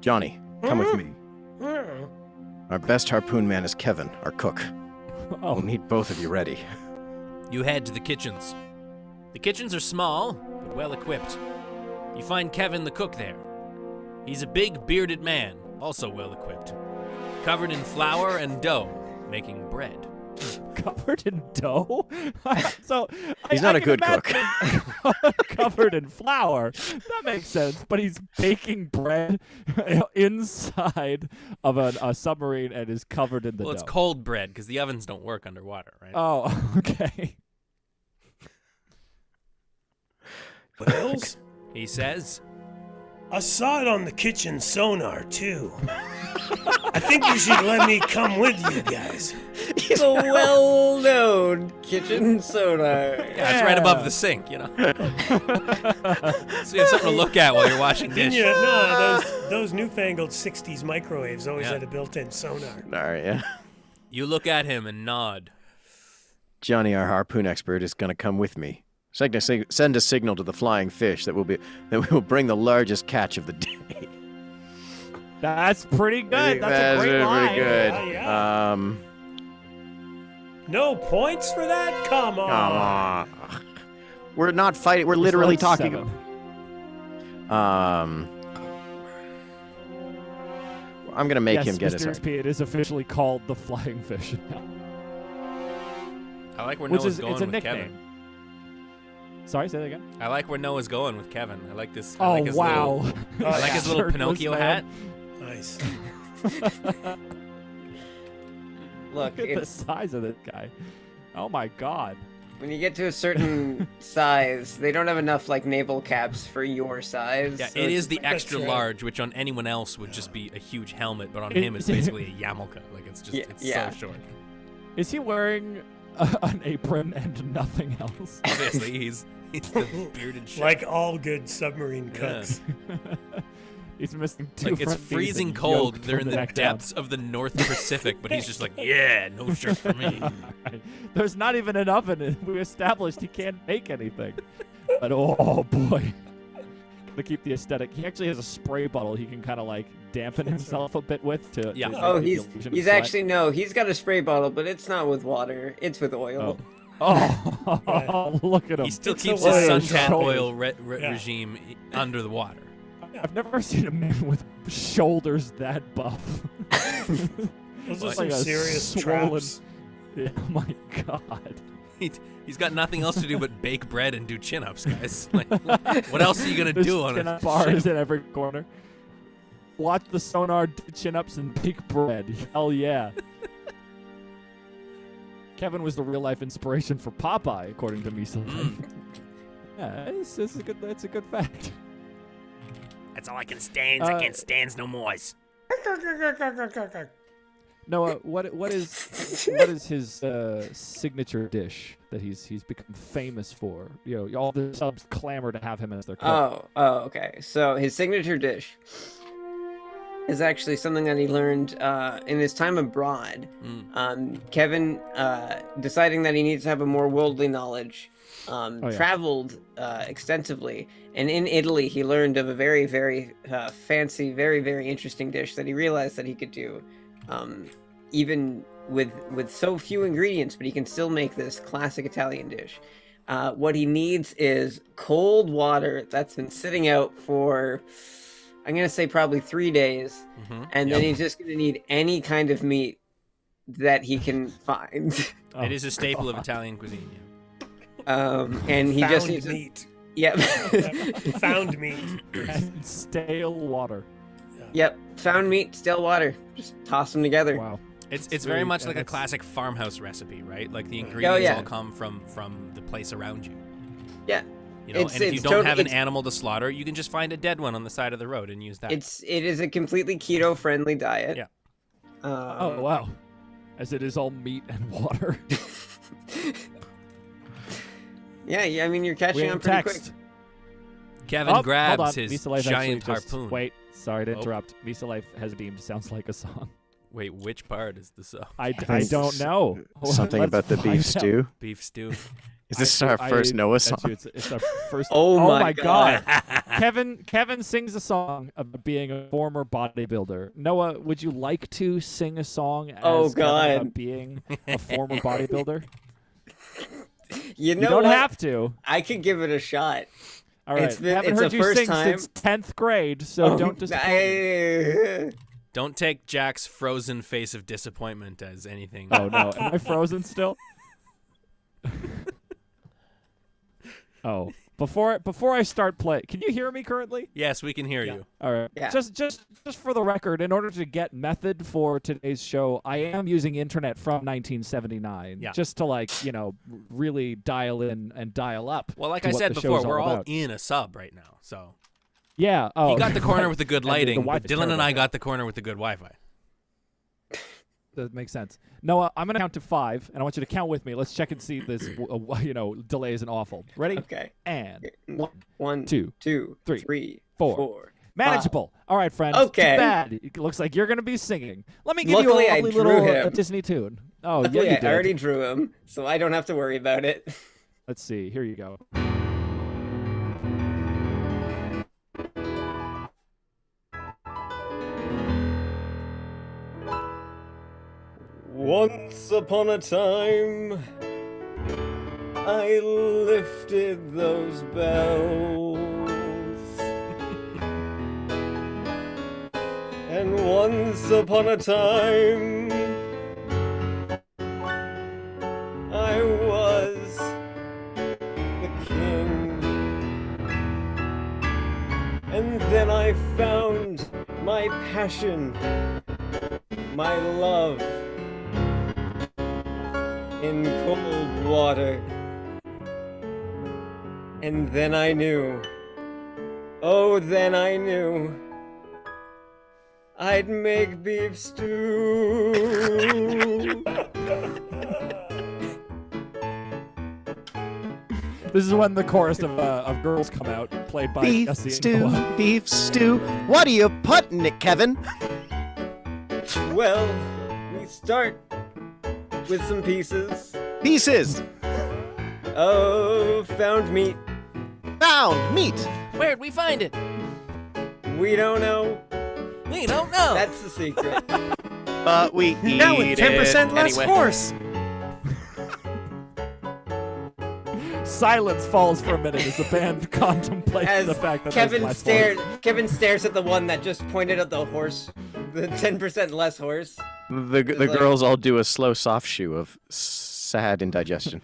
Johnny, come with me. Our best harpoon man is Kevin, our cook. Oh, We'll need both of you ready. you head to the kitchens. The kitchens are small, but well equipped. You find Kevin the cook there. He's a big, bearded man, also well equipped. Covered in flour and dough, making bread. covered in dough? So He's I not a can good cook. imagine covered in flour. That makes sense. But he's baking bread inside of a submarine and is covered in the Well, dough. it's cold bread because the ovens don't work underwater, right? Oh, okay. Whales? He says, I saw it on the kitchen sonar too. I think you should let me come with you guys. The well-known kitchen sonar. yeah, it's right above the sink, you know? So you have something to look at while you're washing dishes. Yeah, no, those newfangled 60s microwaves always Yeah. had a built-in sonar. All right, yeah. You look at him and nod. Johnny, our harpoon expert, is going to come with me. Send a signal to the flying fish that we will bring the largest catch of the day. That's pretty good. That's a great pretty line. good. Yeah. No points for that? Come on. Come on. We're not fighting. We're literally Like talking. 7. I'm gonna make Yes, him get Mr. his. SP, it is officially called the Flying Fish now. I like where Which Noah's is going it's a with nickname. Kevin. Sorry, say that again. I like where Noah's going with Kevin. I like this. I Oh like his wow! Little, I like his little Shirtless Pinocchio man. hat. Nice. Look, Look at the it's size of this guy. Oh my god. when you get to a certain size, they don't have enough like naval caps for your size. Yeah, so it it's- is the extra right. large, which on anyone else would just be a huge helmet, but on It- him it's basically a yarmulke. Like it's just Yeah. so short. Is he wearing an apron and nothing else? Obviously, he's the bearded chef. Like all good submarine cooks. He's missing two. Like it's front teeth freezing and cold. yolk They're from in the neck down. depths of the North Pacific, but he's just like, yeah, no shirt for me. There's not even an oven. We established he can't make anything. But oh boy, to keep the aesthetic. He actually has a spray bottle he can kind of like dampen himself a bit with to. Yeah. to Oh, make the he's illusion of he's sweat. actually no. He's got a spray bottle, but it's not with water. It's with oil. Oh, look at him. He still It's keeps a his wire suntan shoulders. oil Yeah. regime under the water. I've never seen a man with shoulders that buff. Those are Like some a serious swollen- traps. Yeah, oh my god. He's got nothing else to do but bake bread and do chin-ups, guys. Like, what else are you gonna There's do on chin-up a bars ship? in every corner. Watch the sonar, do chin-ups, and bake bread. Hell yeah. Kevin was the real-life inspiration for Popeye, according to Misa. Yeah, it's a good fact. That's all I can stand. I I can't can't stand no more. Noah, what is his signature dish that he's become famous for? You know, all the subs clamor to have him as their cook. Oh, okay. So his signature dish is actually something that he learned in his time abroad. Kevin, deciding that he needs to have a more worldly knowledge, traveled extensively, and in Italy he learned of a very, very fancy, very, very interesting dish that he realized that he could do, even with so few ingredients, but he can still make this classic Italian dish. What he needs is cold water that's been sitting out for, I'm going to say probably 3 days. And then he's just going to need any kind of meat that he can find. It is a staple of Italian cuisine. And he just needs meat. Yep. Found meat. And stale water. Yep. Found meat, stale water. Just toss them together. Wow. It's very much like a classic farmhouse recipe, right? Like the ingredients all come from the place around you. Yeah. You know, and if you don't have an animal to slaughter, you can just find a dead one on the side of the road and use that. It is a completely keto friendly diet. Yeah. Oh wow. As it is all meat and water. Yeah, I mean you're We catching have on pretty text. quick. Kevin Hold grabs on. his Misa Life giant actually just- harpoon. Wait, sorry to Oh. interrupt. Misa Life has deemed sounds like a song. Wait, which part is the song? I think don't know. Something Let's about the find beef out. stew. Beef stew. Is this our first Noah that's song? you. It's our first. Oh my God. Kevin sings a song about being a former bodybuilder. Noah, would you like to sing a song as Oh, Kevin God. about being a former bodybuilder? You know You don't what? have to. I could give it a shot. All right. It's been- Haven't it's heard the you first sing time. since 10th grade, so don't disappoint me. Don't take Jack's frozen face of disappointment as anything. Oh no, am I frozen still? Oh, before I start play, can you hear me currently? Yes, we can hear Yeah. you. All right. Yeah. Just for the record, in order to get method for today's show, I am using internet from 1979, Yeah. just to really dial in and dial up. Well, like to I what said the before, show's we're all about. in a sub right now, so Yeah. Oh, he got the corner with the good And the lighting, but Wi-Fi's Dylan and I terrible. got the corner with the good Wi-Fi. That makes sense. Noah, I'm gonna count to 5, and I want you to count with me. Let's check and see if this, delay isn't awful. Ready? Okay. And 1, two, 2, three, 3, four. 4. manageable. All right, friends. Okay. Too bad. It looks like you're gonna be singing. Let me give Luckily, you a I lovely drew little him. Disney tune. Oh, Luckily, yeah, you I did. already drew him, so I don't have to worry about it. Let's see. Here you go. Once upon a time, I lifted those bells. And once upon a time, I was the king. And then I found my passion, my love, in cold water. And then I knew, oh, then I knew, I'd make beef stew. This is when the chorus of girls come out, played by Beef Jesse stew, Ingonaw. beef stew. What are you putting in it, Kevin? Well, we start with some pieces Pieces. of found meat. Found meat. Where'd we find it? We don't know. We don't know. That's the secret. But we eat Now with 10% it less anyway. horse. Silence falls for a minute as the band contemplates As the fact that Kevin there's less horse. Kevin stares at the one that just pointed at the horse, the 10% less horse. The like- girls all do a slow soft shoe of sad indigestion.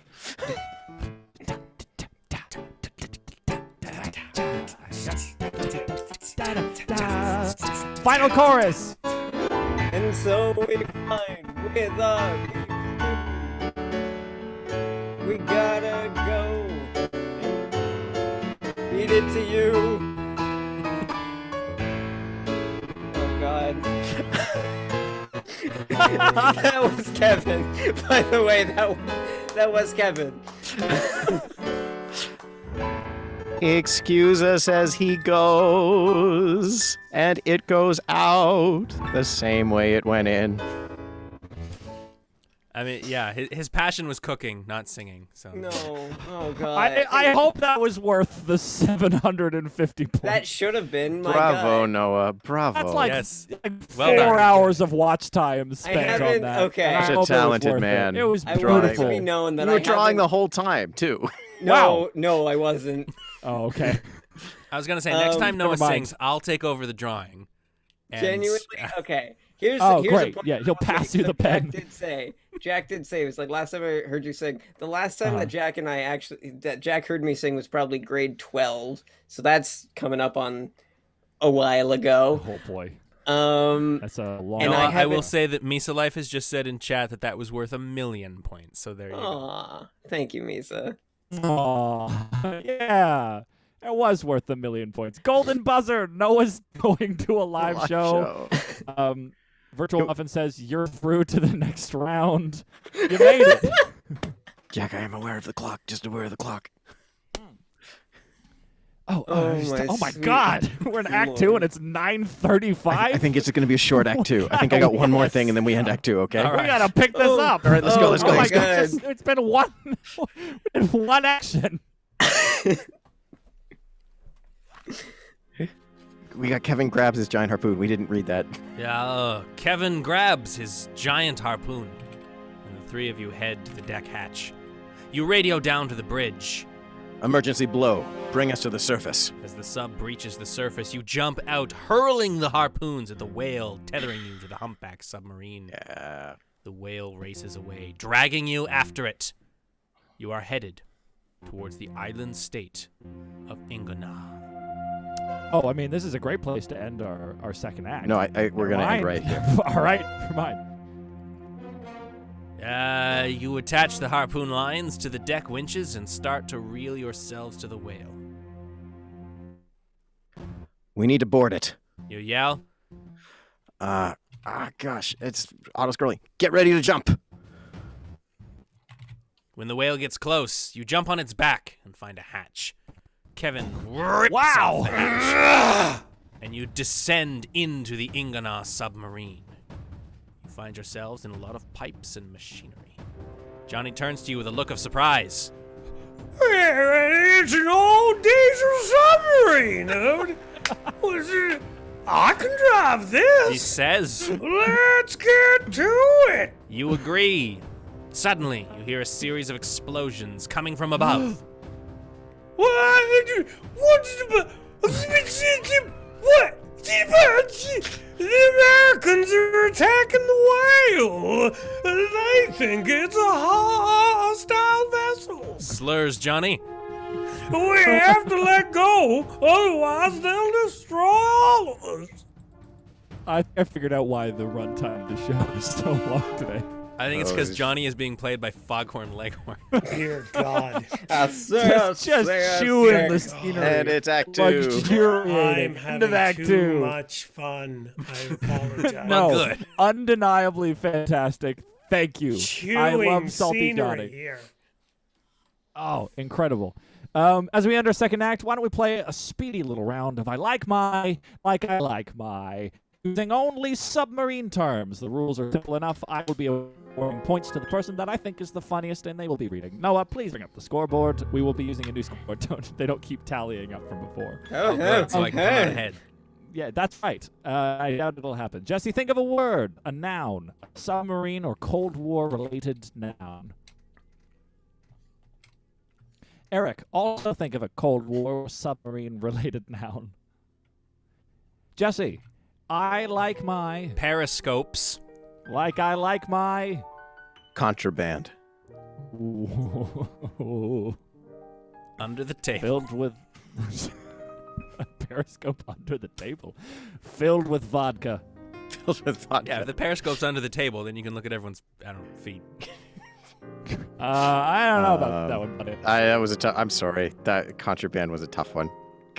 Final chorus. And so we find with our we gotta go feed it to you. Oh God. That was Kevin. By the way, that was Kevin. Excuse us as he goes, and it goes out the same way it went in. I mean, yeah, his passion was cooking, not singing. So No. Oh God. I hope that was worth the 750 points. That should have been my Bravo, God. Noah. Bravo. That's like, Yes. like Well 4 done. hours of watch time spent on haven't- that. okay. and I Such a hope it was talented worth man. It was I want it beautiful. to be known that you were I drawing the haven't- whole time, too. No, no, I wasn't. Oh, okay. I was gonna say next time Noah never mind. sings, I'll take over the drawing. And, Genuinely, okay. Here's Oh, here's great. a point Yeah, I he'll wanna pass make you the that pen. Jack did say it was like last time I heard you sing. The last time Uh-huh. that Jack heard me sing was probably grade 12. So that's coming up on a while ago. Oh boy, That's a long. And Noah, I I will haven't- say that Misa Life has just said in chat that was worth 1,000,000 points. So there you go. Aw, thank you, Misa. Aw, yeah. It was worth 1,000,000 points. Golden buzzer. Noah's going to a live show. Virtual Muffin says you're through to the next round. You made it. Jack, I am aware of the clock. Just aware of the clock. Oh, Oh, my sweet God. We're in Act 2 and it's 9:35. I think it's going to be a short act 2. I think I got one more thing, and then we end act 2, okay? All We right. gotta pick this Oh, up. All right, let's go, let's go, Oh my let's go. God. It's been one action. We got Kevin grabs his giant harpoon. We didn't read that. Yeah, Kevin grabs his giant harpoon, and the three of you head to the deck hatch. You radio down to the bridge. Emergency blow. Bring us to the surface. As the sub breaches the surface, you jump out, hurling the harpoons at the whale, tethering you to the humpback submarine. Yeah. The whale races away, dragging you after it. You are headed towards the island state of Ingonaw. Oh, I mean, this is a great place to end our second act. No, we're going to end Never right mind. here. All right, never mind. You attach the harpoon lines to the deck winches and start to reel yourselves to the whale. We need to board it. You yell, Gosh, it's auto-scrolling. Get ready to jump. when the whale gets close, you jump on its back and find a hatch. Kevin rips Wow. off the hatch, and you descend into the Ingonaw submarine. You find yourselves in a lot of pipes and machinery. Johnny turns to you with a look of surprise. It's an old diesel submarine, dude. I can drive He this. says, Let's get to it. you agree. Suddenly, you hear a series of explosions coming from above. What? The Americans are attacking the whale. They think it's a hostile vessel. Slurs, Johnny. We have to let go, otherwise they'll destroy all of us. I figured out why the runtime of the show is so long today. I think it's because Johnny is being played by Foghorn Leghorn. Dear God. Just chewing the scenery. And it's act 2. Luxuriating. I'm End of having Act too 2. much fun. I apologize. No, good. undeniably fantastic. Thank you. Chewing I love Salty scenery Johnny. here. Oh, incredible. As we end our second act, why don't we play a speedy little round of I like my, using only submarine terms. The rules are simple enough. I will be awarding points to the person that I think is the funniest, and they will be reading. Noah, please bring up the scoreboard. We will be using a new scoreboard. They don't keep tallying up from before. Oh, good. So I can come out ahead. Yeah, that's right. I doubt it'll happen. Jesse, think of a word, a noun, a submarine or Cold War-related noun. Eric, also think of a Cold War or submarine-related noun. Jesse, I like my... Periscopes. Like I like my... Contraband. Ooh. Under the table. Filled with... a periscope under the table. Filled with vodka. Filled with vodka. Yeah, if the periscope's under the table, then you can look at everyone's, feet. I don't know about that one, buddy. That was a tough. I'm sorry. That contraband was a tough one.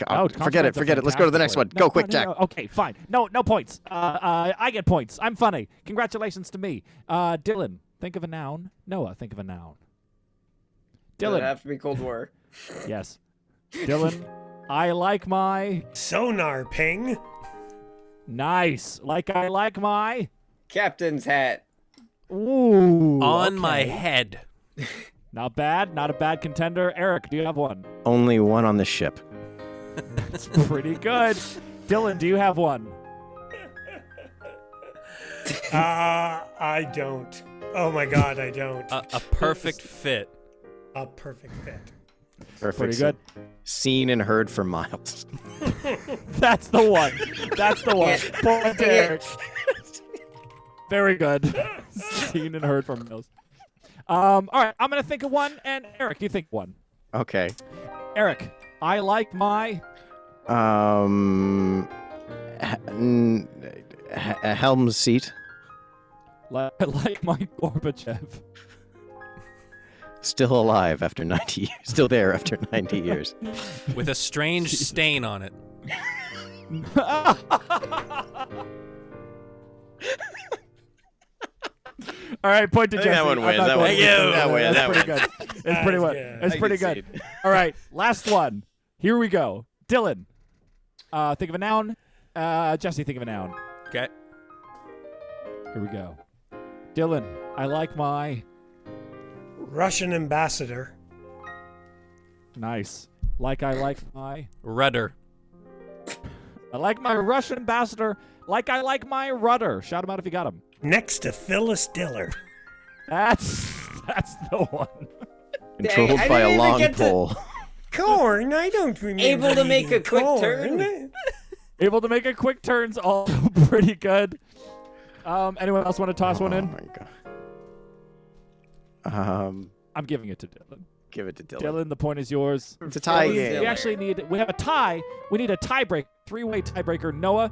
Oh, Forget it. Let's go to the next one. Go quick, Jack. Okay, fine. No points. I get points. I'm funny. Congratulations to me. Dylan, think of a noun. Noah, think of a noun. Does it Dylan. have to be Cold War? Yes. Dylan, I like my... Sonar ping. Nice. Like I like my... Captain's hat. Ooh. On my okay. head. Not bad. Not a bad contender. Eric, do you have one? Only one on the ship. That's pretty good. Dylan, do you have one? I don't. Oh my God, I don't. A perfect fit. A perfect fit. Perfect. Pretty good. Seen and heard for miles. That's the one. That's the one. Point to Eric. Very good. Seen and heard from Mills. All right, I'm going to think of one, and Eric, you think one. Okay. Eric, I like my... A helm seat. I like my Gorbachev. Still alive after 90 years. Still there after 90 years. With a strange stain on it. All right, point to Jesse. That one wins. That one wins. That wins. That's pretty good. It's pretty good. It's pretty good. All right, last one. Here we go. Dylan, think of a noun. Jesse, think of a noun. Okay. Here we go. Dylan, I like my... Russian ambassador. Nice. Like I like my... Rudder. I like my Russian ambassador. Like I like my rudder. Shout him out if you got him. Next to Phyllis Diller. That's the one. Controlled I by didn't a even long get to- pole. Corn? I don't remember. Able to make a eating quick corn. turn. Able to make a quick turn's also pretty good. Anyone else want to toss one in? Oh my God. I'm giving it to Dylan. Give it to Dylan. Dylan, the point is yours. It's a tie game. We actually we have a tie. We need a tiebreak, three-way tiebreaker. Noah.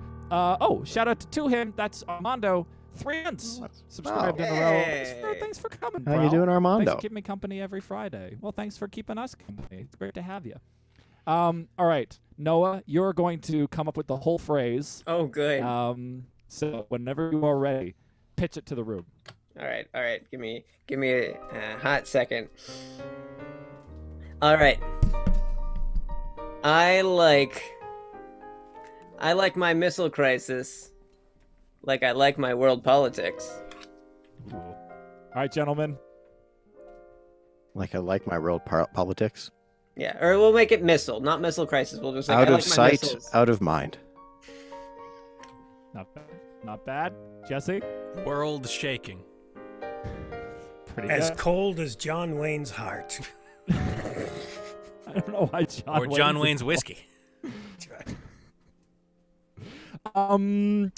Shout out to him. That's Armando. 3 months subscribed in a row. Thanks for coming, How bro. you doing, Armando? Thanks for keeping me company every Friday. Well, thanks for keeping us company. It's great to have you. All right, Noah, you're going to come up with the whole phrase. Oh, good. So whenever you are ready, pitch it to the room. All right. Give me a hot second. All right. I like my missile crisis. Like I like my world politics. Ooh. All right, gentlemen. Like I like my world politics. Yeah, or we'll make it missile, not missile crisis. We'll just like, Out I of like my sight, missiles. out of mind. Not bad. Not bad. Jesse? World shaking. Pretty As good. cold as John Wayne's heart. I don't know why John Or John Wayne's whiskey. I'm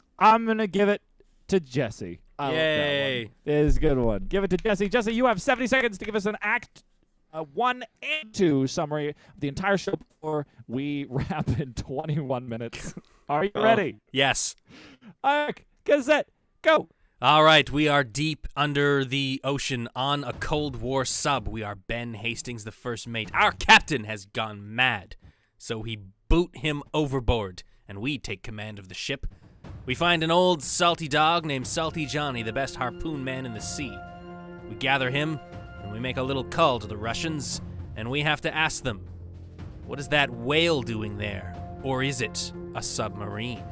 gonna give it to Jesse. I like that Yay. one. It is a good one. Give it to Jesse. Jesse, you have 70 seconds to give us an Act 1 and 2 summary of the entire show before we wrap in 21 minutes. Are you ready? Yes. All right, get set, go. All right, we are deep under the ocean on a Cold War sub. We are Ben Hastings, the first mate. Our captain has gone mad, so we boot him overboard, and we take command of the ship. We find an old salty dog named Salty Johnny, the best harpoon man in the sea. We gather him, and we make a little call to the Russians, and we have to ask them, what is that whale doing there? Or is it a submarine?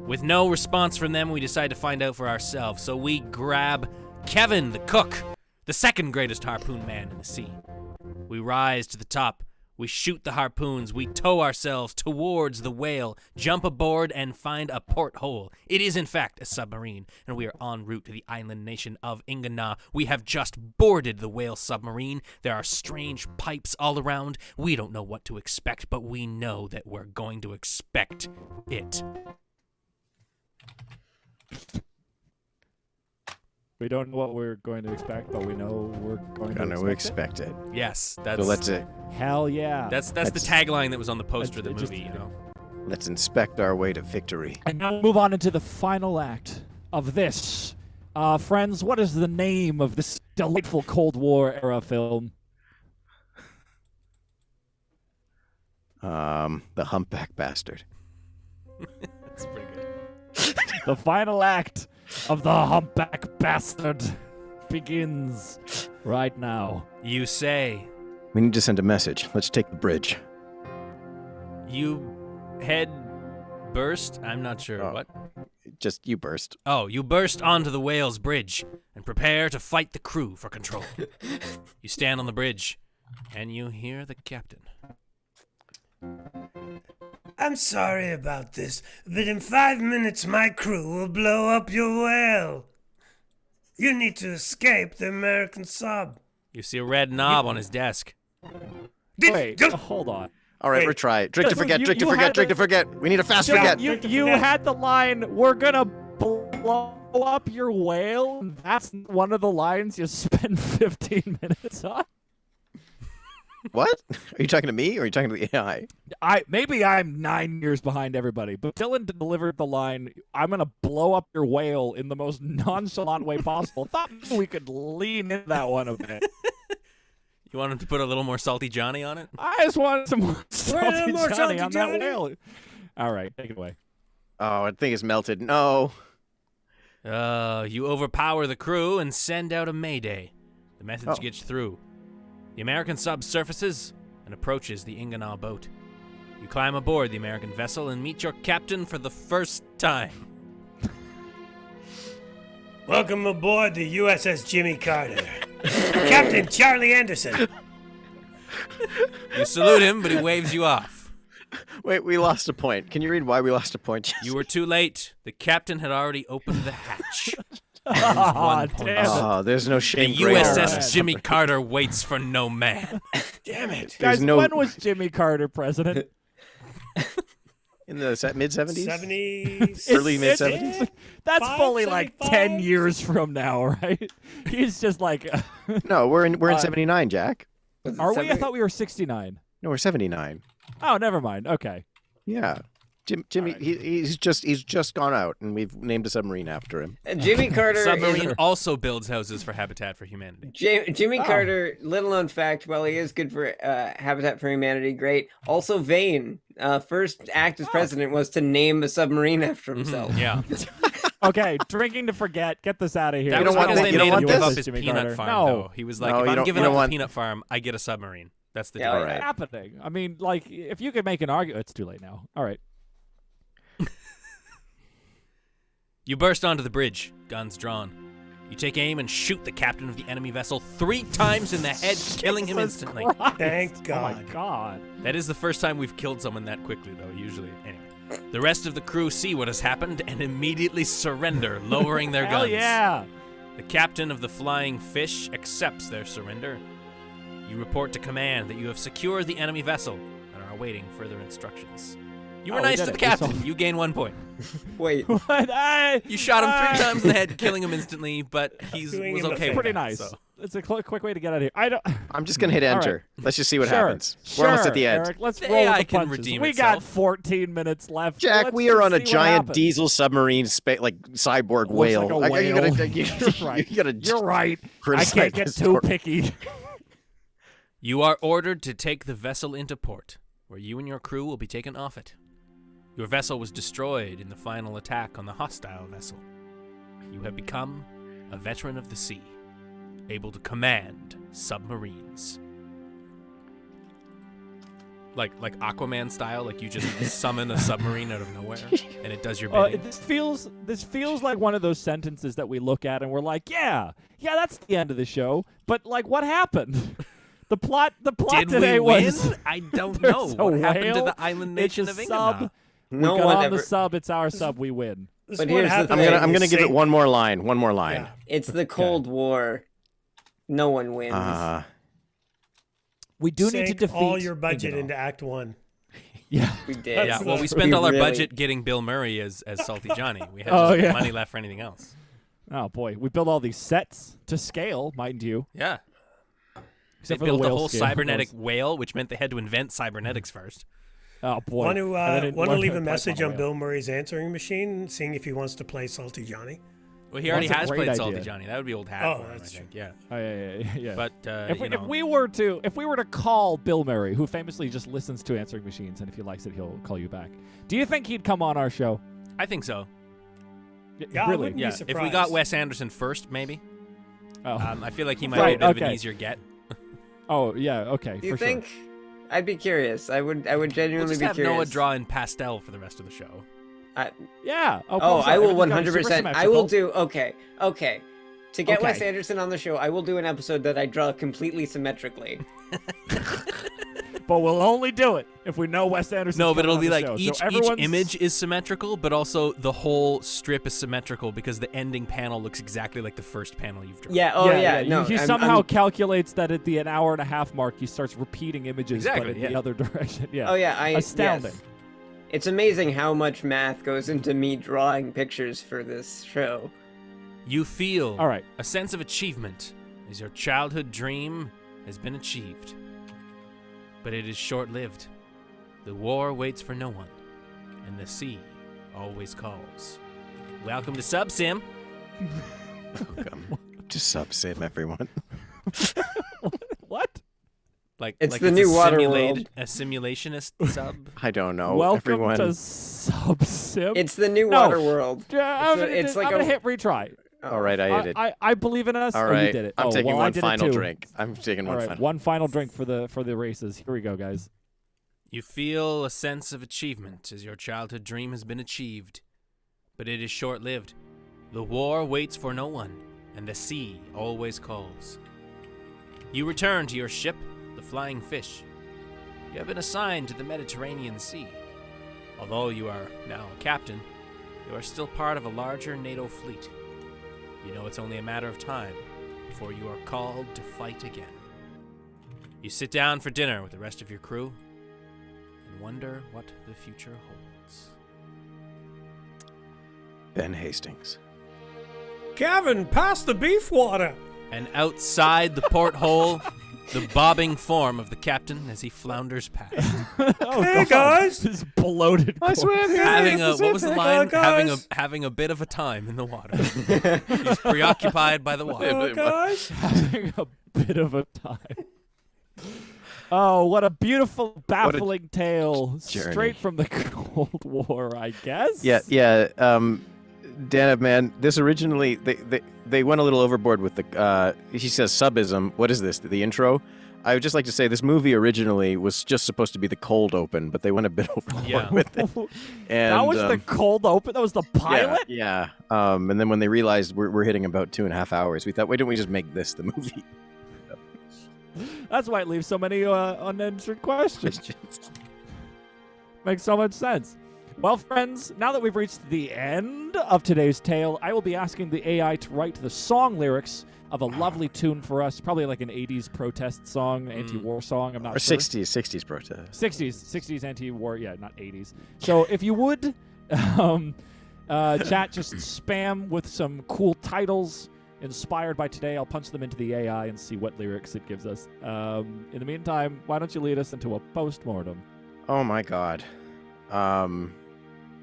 With no response from them, we decide to find out for ourselves. So we grab Kevin, the cook, the second greatest harpoon man in the sea. We rise to the top. We shoot the harpoons. We tow ourselves towards the whale, jump aboard, and find a porthole. It is, in fact, a submarine, and we are en route to the island nation of Ingonaw. We have just boarded the whale submarine. There are strange pipes all around. We don't know what to expect, but we know that we're going to expect it. We don't know what we're going to expect, but we know we're going to expect it. Yes, that's So let's Hell yeah. that's the tagline that was on the poster of the movie, you know. let's inspect our way to victory. And now move on into the final act of this. Friends, what is the name of this delightful Cold War era film? The humpback bastard. That's pretty good. The final act of the humpback bastard begins right now. You say We need to send a message. Let's take the bridge. you head burst? I'm not sure. Oh. What? Just you burst. Oh, you burst onto the whale's bridge and prepare to fight the crew for control. You stand on the bridge and you hear the captain. I'm sorry about this, but in 5 minutes my crew will blow up your whale. You need to escape the American sub. You see a red knob on his desk. Wait, hold on. All right, Wait. retry it. Drink to You- forget, drink to you forget, had drink the- to forget. We need a fast John, forget. you had the line, "We're gonna blow up your whale." And that's one of the lines you spend 15 minutes on. What? Are you talking to me or are you talking to the AI? Maybe I'm 9 years behind everybody, but Dylan delivered the line, "I'm gonna blow up your whale" in the most nonchalant way possible. Thought we could lean into that one a bit. You want him to put a little more salty Johnny on it? I just wanted some more salty more Johnny salty on Johnny. that whale. All right, take it away. Oh, I think it's melted. No. You overpower the crew and send out a mayday. The message Oh. gets through. The American sub surfaces and approaches the Ingonaw boat. You climb aboard the American vessel and meet your captain for the first time. Welcome aboard the USS Jimmy Carter. Captain Charlie Anderson. You salute him, but he waves you off. Wait, we lost a point. Can you read why we lost a point? You were too late. The captain had already opened the hatch. Ah, point. damn it. Oh, there's no The shame. greater. USS Jimmy Carter waits for no man. Damn it. There's Guys, no- when was Jimmy Carter president? In the mid-70s? 70s. Early mid-70s? That's Five, fully like 10 75? years from now, right? He's just like, No, we're in 79, Jack. are we? I thought we were 69. No, we're 79. Oh, never mind. Okay. Yeah. Jimmy, he's just gone out, and we've named a submarine after him. Jimmy Carter Submarine is also builds houses for Habitat for Humanity. Jimmy Carter, little known fact, while he is good for Habitat for Humanity, great. Also vain. First act as president was to name a submarine after himself. Yeah. Okay, drinking to forget. Get this out of here. That You was don't want because this? they You don't made him want give this? up his Jimmy peanut Carter. farm, No. though. He was like, No, if you I'm don't- giving you up don't the want- peanut farm, I get a submarine. That's the Yeah, deal. all right. Happening. I mean, like, if you could make an argument, it's too late now. All right. You burst onto the bridge, guns drawn. You take aim and shoot the captain of the enemy vessel 3 times in the head, killing him Jesus instantly. Christ. Thank Oh God. my God. That is the first time we've killed someone that quickly, though, usually. Anyway. The rest of the crew see what has happened and immediately surrender, lowering their Hell guns. yeah. The captain of the Flying Fish accepts their surrender. You report to command that you have secured the enemy vessel and are awaiting further instructions. You were Oh, we nice did to the it. We captain. saw- You gain 1 point. Wait, What? You shot him 3 times in the head, killing him instantly, but he Doing was him a okay. favor. with Pretty that, nice. so. It's a quick way to get out of here. I don't. I'm just going to hit All enter. right. Let's just see what Sure. happens. We're almost at the end. Eric, let's The roll AI with the can punches. redeem We got itself. 14 minutes left. Jack, Let's we are just on a see what giant happens. diesel submarine, like cyborg Looks whale. like a Like, you whale. gotta, You're right. you gotta You're right. I criticize can't get this too story. picky. You are ordered to take the vessel into port, where you and your crew will be taken off it. Your vessel was destroyed in the final attack on the hostile vessel. You have become a veteran of the sea, able to command submarines. Like Aquaman style, like you just summon a submarine out of nowhere and it does your bidding. This feels like one of those sentences that we look at and we're like, yeah, that's the end of the show. But like, what happened? The plot Did today we win? was I don't know. a What happened to whale, the Island Nation of it's a Ingonaw? sub. No we got one on ever. the sub. It's our sub. We win. This But is what here's the happens thing. when I'm you gonna give it sink- one more line. One more line. Yeah. It's the Cold War. No one wins. We do need to Sank defeat all your budget Ingonaw. into Act 1. Yeah. We did. Yeah, well, we We spent all our really- budget getting Bill Murray as Salty Johnny. We had Oh, just yeah. money left for anything else. Oh boy, we built all these sets to scale, mind you. Yeah. Except They for built the a whale whole scale, of cybernetic course. whale, which meant they had to invent cybernetics first. Oh boy. Want to leave a type message on whale. Bill Murray's answering machine, seeing if he wants to play Salty Johnny? Well, he Well, already that's a has great played Salty idea. Johnny. That would be old hat Oh, for him, I that's think. true. Yeah. Oh, yeah. But if we were to call Bill Murray, who famously just listens to answering machines, and if he likes it, he'll call you back. Do you think he'd come on our show? I think so. Yeah, I really? wouldn't be Yeah. If we surprised. got Wes Anderson first, maybe. Oh. I feel like he might Right, be a bit of an okay. easier get. Oh yeah. Okay. Do you for think? Sure. I'd be curious. I would genuinely We'll just be have curious. Noah draw in pastel for the rest of the show. Yeah. Oh, for sure. I will Everything's gotta be 100%. super I will symmetrical. do. Okay. To get Okay. Wes Anderson on the show, I will do an episode that I draw completely symmetrically. But we'll only do it if we know Wes Anderson. No, but it'll be like show. each So everyone's- image is symmetrical, but also the whole strip is symmetrical because the ending panel looks exactly like the first panel you've drawn. Yeah. Oh yeah. No. He I'm- somehow I'm- calculates that at the an hour and a half mark, he starts repeating images, Exactly, but in the yeah. other direction. Yeah. Oh yeah. Astounding. Yes. It's amazing how much math goes into me drawing pictures for this show. You feel All right. a sense of achievement as your childhood dream has been achieved. But it is short-lived. The war waits for no one, and the sea always calls. Welcome to SubSim. Welcome to Subsim, everyone. What? It's the new Waterworld. A simulationist sub. I don't know. Welcome everyone. to Subsim. It's the new No. Waterworld. I'm gonna hit retry. All right, I hit it. I believe in us. All Oh, right, you did it. I'm Oh, taking well, I one did it final too. drink. I'm taking All one right, final. one final drink for the races. Here we go, guys. You feel a sense of achievement as your childhood dream has been achieved. But it is short-lived. The war waits for no one, and the sea always calls. You return to your ship, the Flying Fish. You have been assigned to the Mediterranean Sea. Although you are now a captain, you are still part of a larger NATO fleet. You know it's only a matter of time before you are called to fight again. You sit down for dinner with the rest of your crew and wonder what the future holds. Ben Hastings. Gavin, pass the beef water. And outside the porthole, the bobbing form of the captain as he flounders past. Oh, Hey, God. guys. This bloated. I swam here. Having a, what was the line? guys. Having a bit of a time in the water. He's preoccupied by the water. Oh, guys. Having a bit of a time. Oh, what a beautiful, baffling tale. journey. Straight from the Cold War, I guess. Yeah. Dan, man, this originally they went a little overboard with the. He says subism. What is this? The intro. I would just like to say this movie originally was just supposed to be the cold open, but they went a bit overboard Yeah. with it. And, That was the cold open? That was the pilot? Yeah. And then when they realized we're hitting about 2.5 hours, we thought, why don't we just make this the movie? That's why it leaves so many unanswered questions. Makes so much sense. Well, friends, now that we've reached the end of today's tale, I will be asking the AI to write the song lyrics of a lovely tune for us, probably like an 80s protest song, anti-war song, I'm not Or sure. 60s protest. 60s anti-war, yeah, not 80s. So if you would, chat, just spam with some cool titles inspired by today. I'll punch them into the AI and see what lyrics it gives us. In the meantime, why don't you lead us into a post-mortem? Oh my God.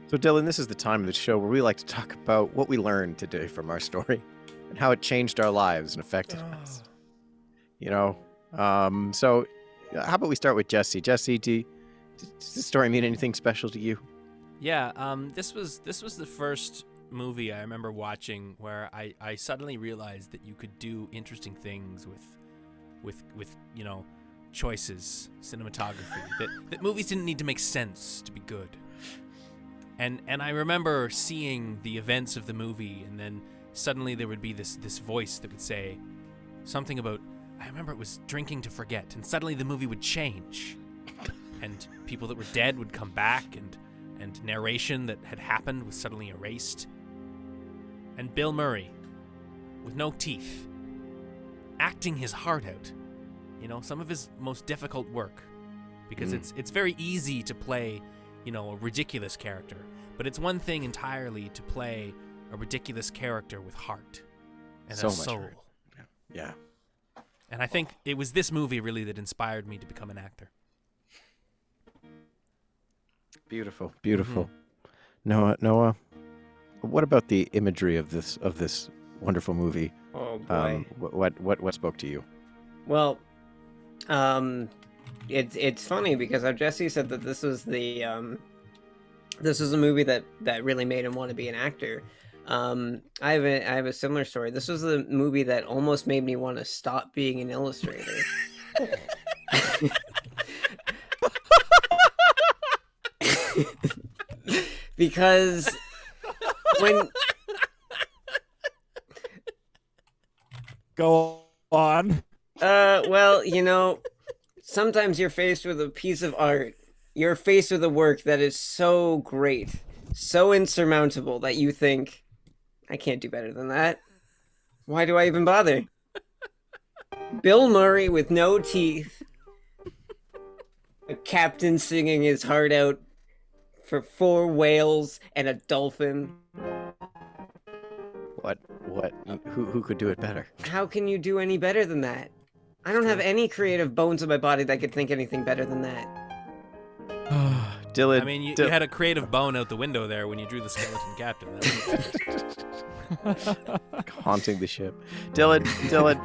So Dylan, this is the time of the show where we like to talk about what we learned today from our story and how it changed our lives and affected us. You know, so how about we start with Jesse? Jesse, does this story mean anything special to you? Yeah, this was the first movie I remember watching where I suddenly realized that you could do interesting things with choices, cinematography, that movies didn't need to make sense to be good. And I remember seeing the events of the movie, and then suddenly there would be this voice that would say something about, I remember it was drinking to forget, and suddenly the movie would change. And people that were dead would come back, and narration that had happened was suddenly erased. And Bill Murray, with no teeth, acting his heart out. You know, some of his most difficult work. Because it's very easy to play, you know, a ridiculous character. But it's one thing entirely to play a ridiculous character with heart and So a much soul. heart. Yeah. And I think it was this movie really that inspired me to become an actor. Beautiful. Beautiful. Noah, what about the imagery of this wonderful movie? Oh boy. What spoke to you? Well, it's funny because Jesse said that this was a movie that really made him want to be an actor. I have a similar story. This was the movie that almost made me want to stop being an illustrator. Because when Go on. well, you know, sometimes you're faced with a piece of art. You're faced with a work that is so great, so insurmountable that you think, I can't do better than that. Why do I even bother? Bill Murray with no teeth. A captain singing his heart out for 4 whales and a dolphin. What? Who could do it better? How can you do any better than that? I don't have any creative bones in my body that could think anything better than that. Dylan. I mean, you had a creative bone out the window there when you drew the skeleton captain. That was haunting the ship. Dylan.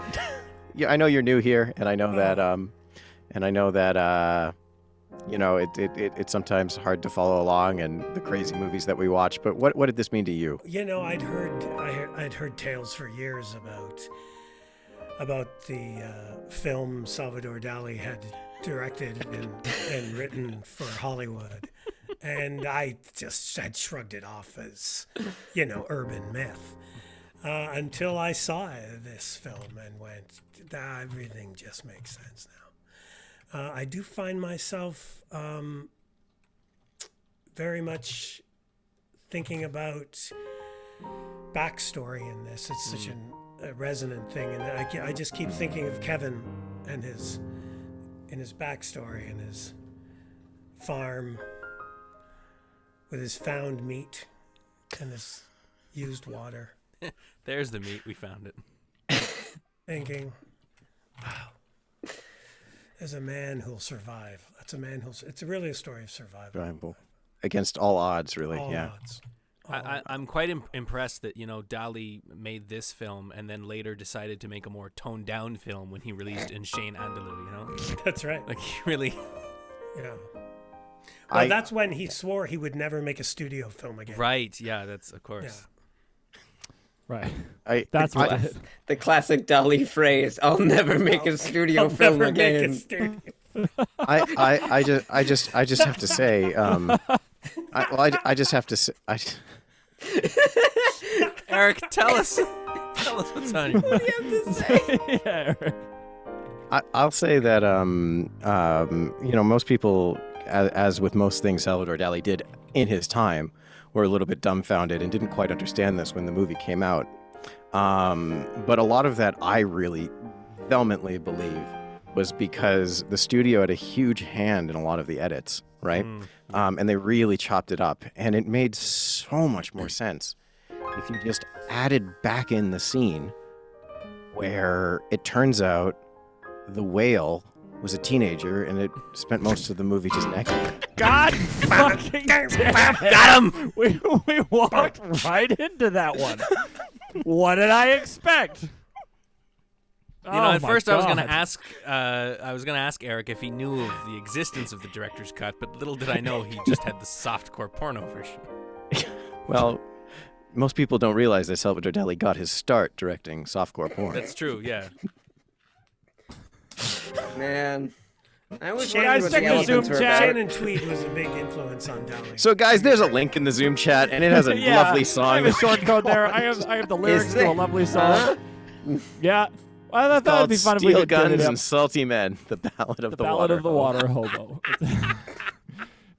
Yeah, I know you're new here, and I know that, you know, it's sometimes hard to follow along and the crazy movies that we watch. But what did this mean to you? You know, I'd heard tales for years about the film Salvador Dali had directed and written for Hollywood, and I just had shrugged it off as, you know, urban myth, until I saw this film and went, everything just makes sense now. I do find myself very much thinking about backstory in this. It's such a resonant thing, and I just keep thinking of Kevin and his backstory and his farm with his found meat and his used water. There's the meat. We found it. Thinking, wow, there's a man who'll survive. That's a man it's really a story of survival. Against all odds, really. All yeah. odds. I'm quite impressed that, you know, Dali made this film and then later decided to make a more toned down film when he released In Shane Andalou, you know? That's right. Like, he really... Yeah. Well, that's when he swore he would never make a studio film again. Right, yeah, that's, of course. Yeah. Right. That's what The classic Dali phrase, I'll never make a studio film Never make again. a studio. I just have to say, I just have to say, Eric, tell us what's on your mind. What do you have to say? Yeah, Eric. I'll say that, you know, most people, as with most things Salvador Dali did in his time, were a little bit dumbfounded and didn't quite understand this when the movie came out. But a lot of that I really vehemently believe was because the studio had a huge hand in a lot of the edits, right? And they really chopped it up, and it made so much more sense if you just added back in the scene where it turns out the whale was a teenager and it spent most of the movie just naked. God fucking damn it. Got him! We walked right into that one. What did I expect? You know, at first I was gonna ask Eric if he knew of the existence of the director's cut, but little did I know he just had the softcore porno version. Well, most people don't realize that Salvador Dali got his start directing softcore porn. That's true, yeah. Man. I was Guys, wondering what check the the elephants Zoom were chat. about. Shannon Tweed was a big influence on Dolly. So, guys, there's a link in the Zoom chat, and it has a Yeah, lovely I song. have a short code there. I have the lyrics to a there? lovely song. Yeah. Well, I thought it'd called be fun if we Steel could get it Guns up. and Salty Men, the Ballad of the, Ballad Water of the Hoe. Water Hobo.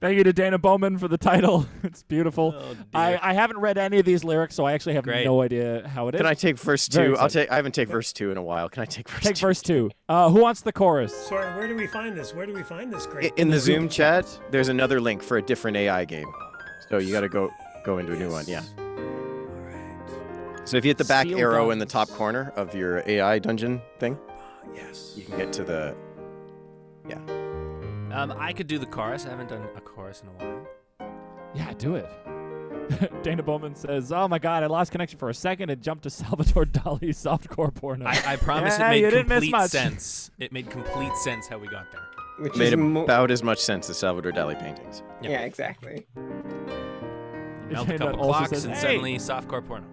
Thank you to Dana Bowman for the title. It's beautiful. Oh, dear. I haven't read any of these lyrics, so I actually have Great. no idea how it is. Can I take verse Very 2? excited. I haven't taken verse 2 in a while. Can I take verse 2? Take verse 2. Who wants the chorus? Sorry, where do we find this? Where do we find this great? In the Zoom chat, there's another link for a different AI game. So you got to go into a new one, yeah. So if you hit the back Steel arrow in the Guns. top corner of your AI dungeon thing, Yes. you can get to the I could do the chorus. I haven't done a chorus in a while. Yeah, do it. Dana Bowman says, "Oh my God, I lost connection for a second and jumped to Salvatore Dali's softcore porno." I promise Yeah, it you made didn't miss complete much. sense. It made complete sense how we got there. Which made is about as much sense as Salvador Dali paintings. yeah, exactly. You melt a Dana couple also clocks says, and "Hey, suddenly softcore porno.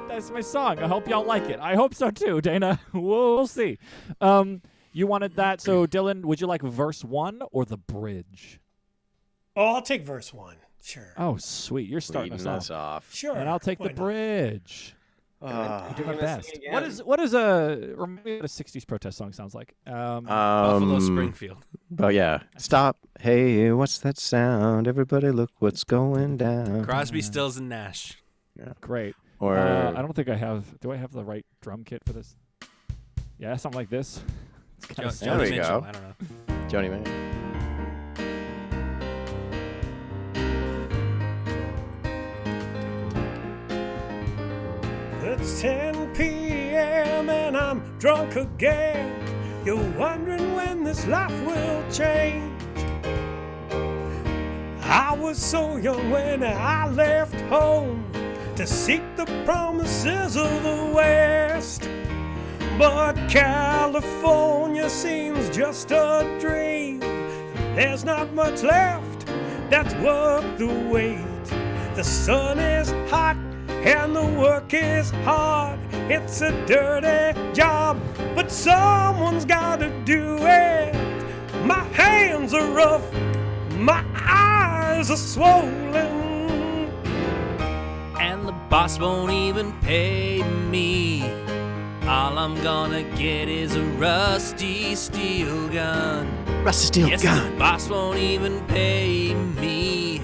that's my song. I hope y'all like it. I hope so too, Dana. We'll see." You wanted that, so Dylan, would you like verse 1 or the bridge? Oh, I'll take verse 1. Sure. Oh, sweet. You're starting Leading us us off. off. Sure. And I'll take why the not? bridge. Ah. Do my You're best. listening What is a remind me what a 60s protest song sounds like? Buffalo Springfield. But yeah, stop. Hey, what's that sound? Everybody look what's going down. Crosby, Stills, and Nash. Great. Or I don't think I have. Do I have the right drum kit for this? Yeah, something like this. It's kind of There Joni we Mitchell. go. I don't know. Joni May. It's 10 p.m. and I'm drunk again. You're wondering when this life will change. I was so young when I left home to seek the promises of the West. But California seems just a dream. There's not much left that's worth the wait. The sun is hot and the work is hard. It's a dirty job, but someone's gotta do it. My hands are rough, my eyes are swollen. And the boss won't even pay me. All I'm gonna get is a rusty steel gun. Rusty steel Yes, gun. the boss won't even pay me.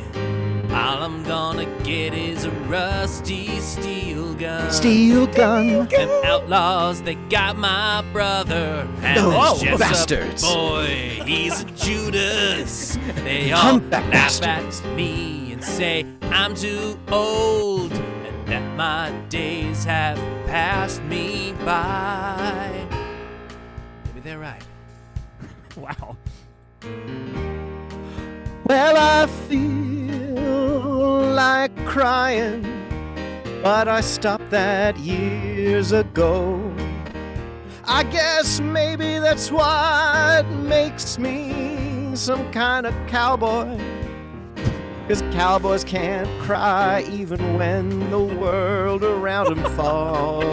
All I'm gonna get is a rusty steel gun. Steel gun. Them outlaws, they got my brother. And Those this Jessup bastards. boy, he's a Judas. They all Humpback laugh bastards. at me and say I'm too old and that my days have passed me by. Maybe they're right. wow. Well, I feel like crying, but I stopped that years ago. I guess maybe that's what makes me some kind of cowboy. 'Cause cowboys can't cry even when the world around them falls.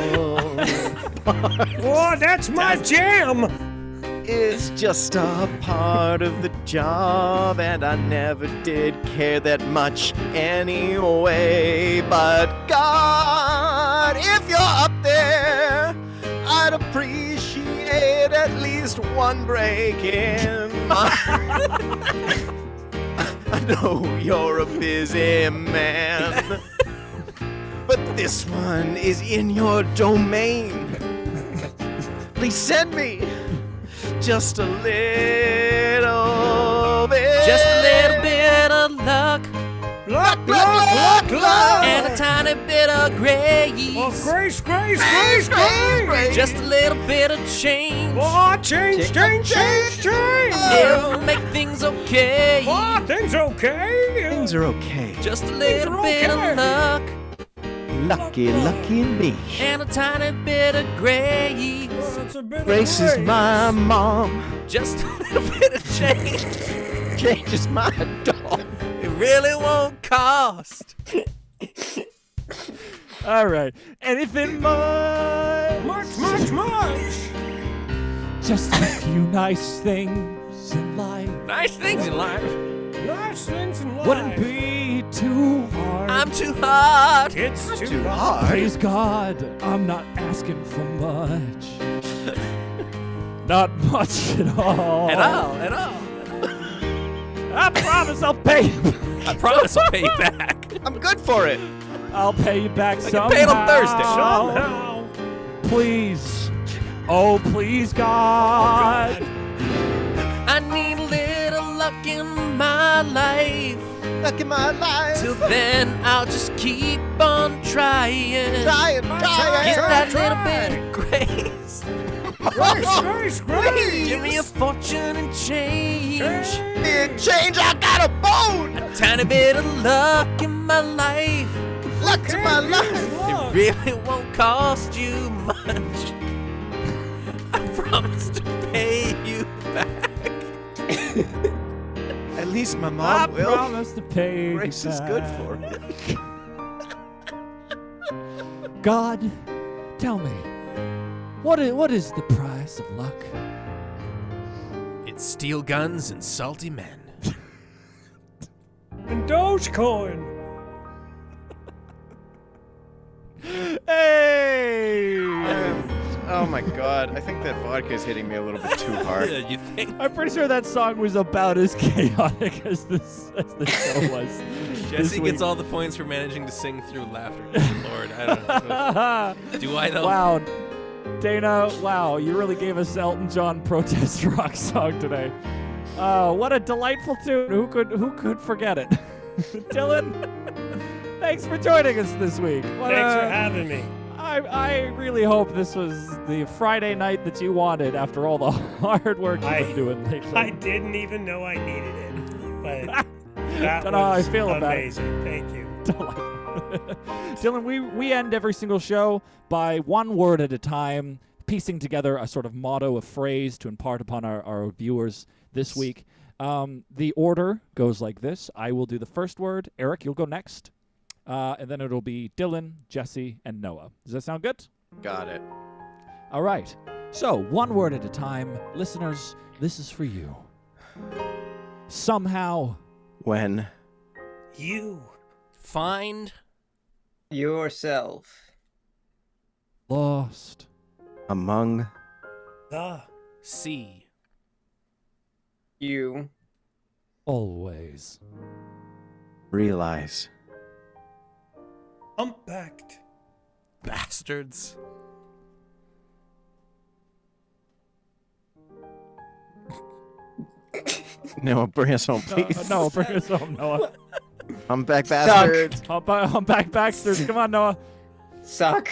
Oh, that's my jam! It's just a part of the job, and I never did care that much anyway. But God, if you're up there, I'd appreciate at least one break in my... I know you're a busy man, but this one is in your domain. Please send me just a little bit. Just a little bit of luck Luck, luck, luck, luck! and a tiny bit of grace. Oh, grace, grace, grace, grace! Just a little bit of change. Oh, change, change, change, change! It'll make things okay. Oh, things okay? Things are okay. Just a little are bit okay. of luck Lucky, lucky me. and a tiny bit of grace. Oh, it's a bit of Grace is my mom. Just a little bit of change. Change is my dog. It really won't cost. All right. Anything much? Much, much, much! Just a few nice things. Nice things in life. Nice things in life. Wouldn't be too hard. I'm too hot. It's Too hard. Praise God, I'm not asking for much. Not much at all. At all. I promise I'll pay you. I promise I'll pay you back. I'm good for it. I'll pay you back I somehow. get paid on Thursday. Somehow. Please. Oh, please, God. I need a little luck in my life. Look at my life. Till then, I'll just keep on trying. Trying. Get that little bit of grace. Grace. Give me a fortune and change. Change, I got a bone. A tiny bit of luck in my life. Luck to my life. It really won't cost you much. I promise to pay you back. At least my I mom will. promise to pay you Grace is good back. for it. God, tell me, what is the price of luck? It's steel guns and salty men. And Dogecoin. Hey! Oh my God! I think that vodka is hitting me a little bit too hard. You think? I'm pretty sure that song was about as chaotic as the show was. Jesse gets all the points for managing to sing through laughter. Good Lord, I don't know. Do I though? Wow, Dana! Wow, you really gave us Elton John protest rock song today. What a delightful tune! Who could forget it? Dylan, thanks for joining us this week. Thanks for having me. I really hope this was the Friday night that you wanted after all the hard work you've been doing lately. I didn't even know I needed it, but that Don't know how I was feel about it. amazing. Thank you. Dylan, we end every single show by one word at a time, piecing together a sort of motto, a phrase to impart upon our viewers this week. The order goes like this. I will do the first word. Eric, you'll go next. And then it'll be Dylan, Jesse, and Noah. Does that sound good? Got it. All right. So, one word at a time. Listeners, this is for you. Somehow. When You. Find Yourself. Lost. among The. C. You. Always. realize Humpbacked. Bastards. Noah, bring us home, please. No, bring us home, Noah. I'm back, bastards. Humpback Baxters. Come on, Noah. Suck.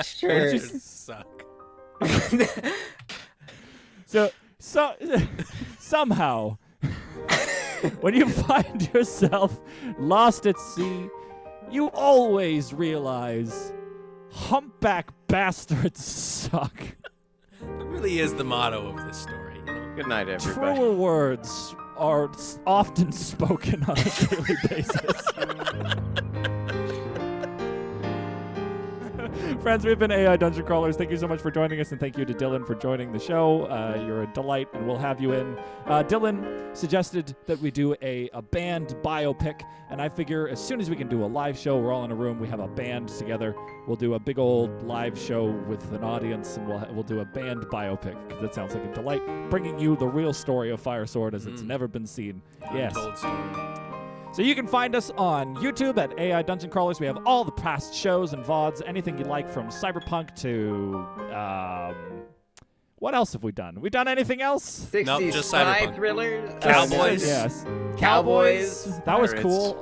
Sure. Bastards suck. So somehow, when you find yourself lost at sea, you always realize humpback bastards suck. It really is the motto of this story. You know? Good night, everybody. Truer words are often spoken on a daily basis. Friends, we've been AI Dungeon Crawlers. Thank you so much for joining us, and thank you to Dylan for joining the show. You're a delight, and we'll have you in. Dylan suggested that we do a band biopic, and I figure as soon as we can do a live show, we're all in a room, we have a band together, we'll do a big old live show with an audience, and we'll do a band biopic, because that sounds like a delight, bringing you the real story of Fire Sword as it's never been seen. Yes. Untold story. So you can find us on YouTube at AI Dungeon Crawlers. We have all the past shows and VODs, anything you like from Cyberpunk to, what else have we done? We done anything else? 60s Nope, just spy Cyberpunk. thriller. Cowboys. Yes. Cowboys. That was Pirates. cool.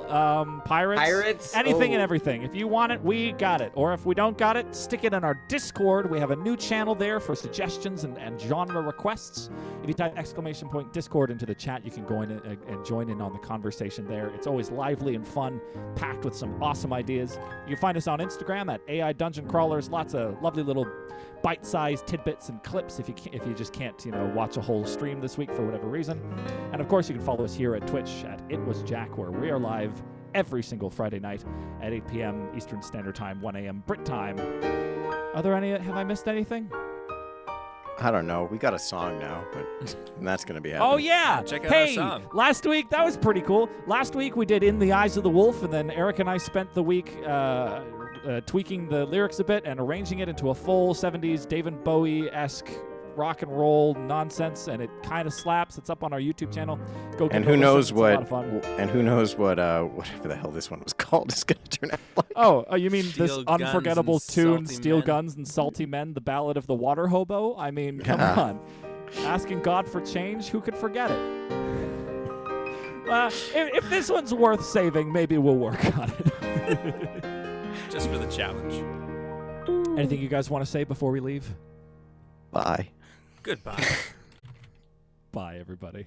Pirates. Pirates. Anything and Oh. everything. If you want it, we got it. Or if we don't got it, stick it in our Discord. We have a new channel there for suggestions and genre requests. If you type !Discord into the chat, you can go in and join in on the conversation there. It's always lively and fun, packed with some awesome ideas. You can find us on Instagram at AI Dungeon Crawlers. Lots of lovely little bite-sized tidbits and clips if you just can't watch a whole stream this week for whatever reason. And of course, you can follow us here at Twitch at It Was Jack, where we are live every single Friday night at 8 p.m. Eastern Standard Time, 1 a.m. Brit time. Are there any? Have I missed anything? I don't know. We got a song now, but that's going to be happening. Oh, yeah. Check out our hey, song. last week, that was pretty cool. Last week, we did In the Eyes of the Wolf, and then Eric and I spent the week tweaking the lyrics a bit and arranging it into a full 70s David Bowie-esque rock and roll nonsense, and it kind of slaps. It's up on our YouTube channel. Go give And it who a knows listen. It's a lot of what? fun. And who knows what? Whatever the hell this one was called is going to turn out like. Oh, you mean this Steel Guns unforgettable and tune, Salty Steel Men. Guns and Salty Men, the Ballad of the Water Hobo? I mean, come Yeah. on. Asking God for change, who could forget it? If this one's worth saving, maybe we'll work on it. Just for the challenge. Anything you guys want to say before we leave? Bye. Goodbye. Bye, everybody.